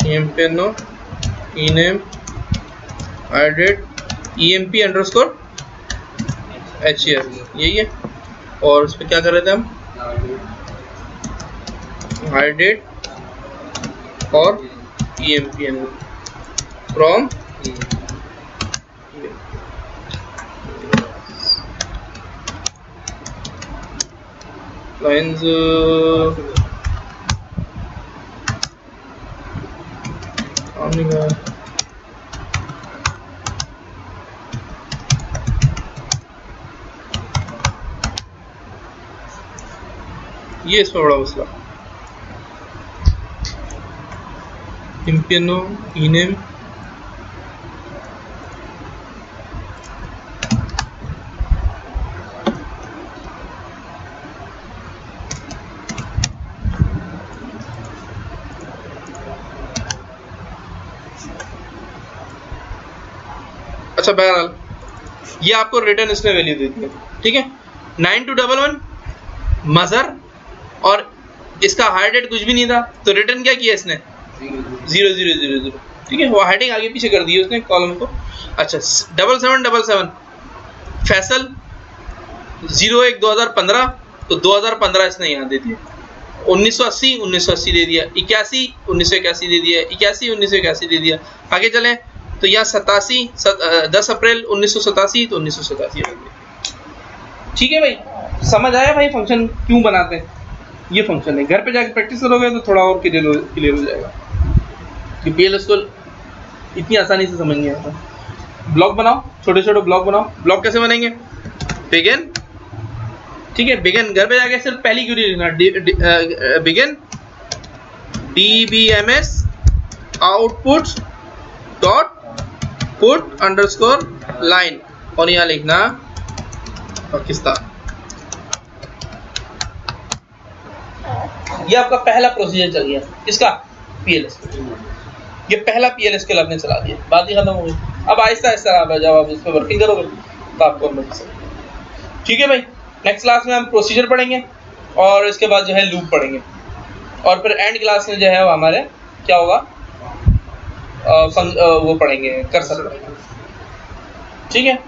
EMPNO ename added EMP underscore HL, यही है। और उस पर क्या कर रहे थे हम, हायर डेट और EMPNO from lines ये इसमें बड़ा मसला। EMPNO ename अच्छा, बहरहाल ये आपको रिटर्न इसने वैल्यू दे दी है, ठीक है। 9211 मजर, और इसका हायर डेट कुछ भी नहीं था, तो रिटर्न क्या किया इसने, 0000, ठीक है। वो हेडिंग आगे पीछे कर दी है उसने कॉलम को। अच्छा, 7777 फैसल 01/2015, तो 2015 इसने यहाँ दे दिया। 1980 दे दिया, 81 1981 दे दिया, 81 1981 दे दिया। आगे चलें तो यहाँ 10 अप्रैल 1987, तो 1987 लग गया। ठीक है भाई, समझ आया भाई फंक्शन क्यों बनाते हैं, ये फंक्शन है। घर पे जाके प्रैक्टिस करोगे तो थोड़ा और क्लियर हो जाएगा कि PLS को इतनी आसानी से समझ नहीं आता। ब्लॉक बनाओ, छोटे छोटे ब्लॉक बनाओ। ब्लॉक कैसे बनेंगे, बिगिन, ठीक है, बिगिन घर पे जाके सिर्फ पहली क्यूरी लिखना, begin DBMS output dot put underscore line, और यहाँ लिखना पाकिस्तान। ये आपका पहला प्रोसीजर चल गया, किसका, PLS। ये पहला PLS के आपने चला दिया, बात ही खत्म हो गई। अब आहिस्ता आहिस्ता जब आप इस पर वर्किंग करोगे तो आपको समझ सकते। ठीक है भाई, नेक्स्ट क्लास में हम प्रोसीजर पढ़ेंगे और इसके बाद जो है लूप पढ़ेंगे, और फिर एंड क्लास में जो है वो हमारे क्या होगा, वो पढ़ेंगे कर्सर। ठीक है।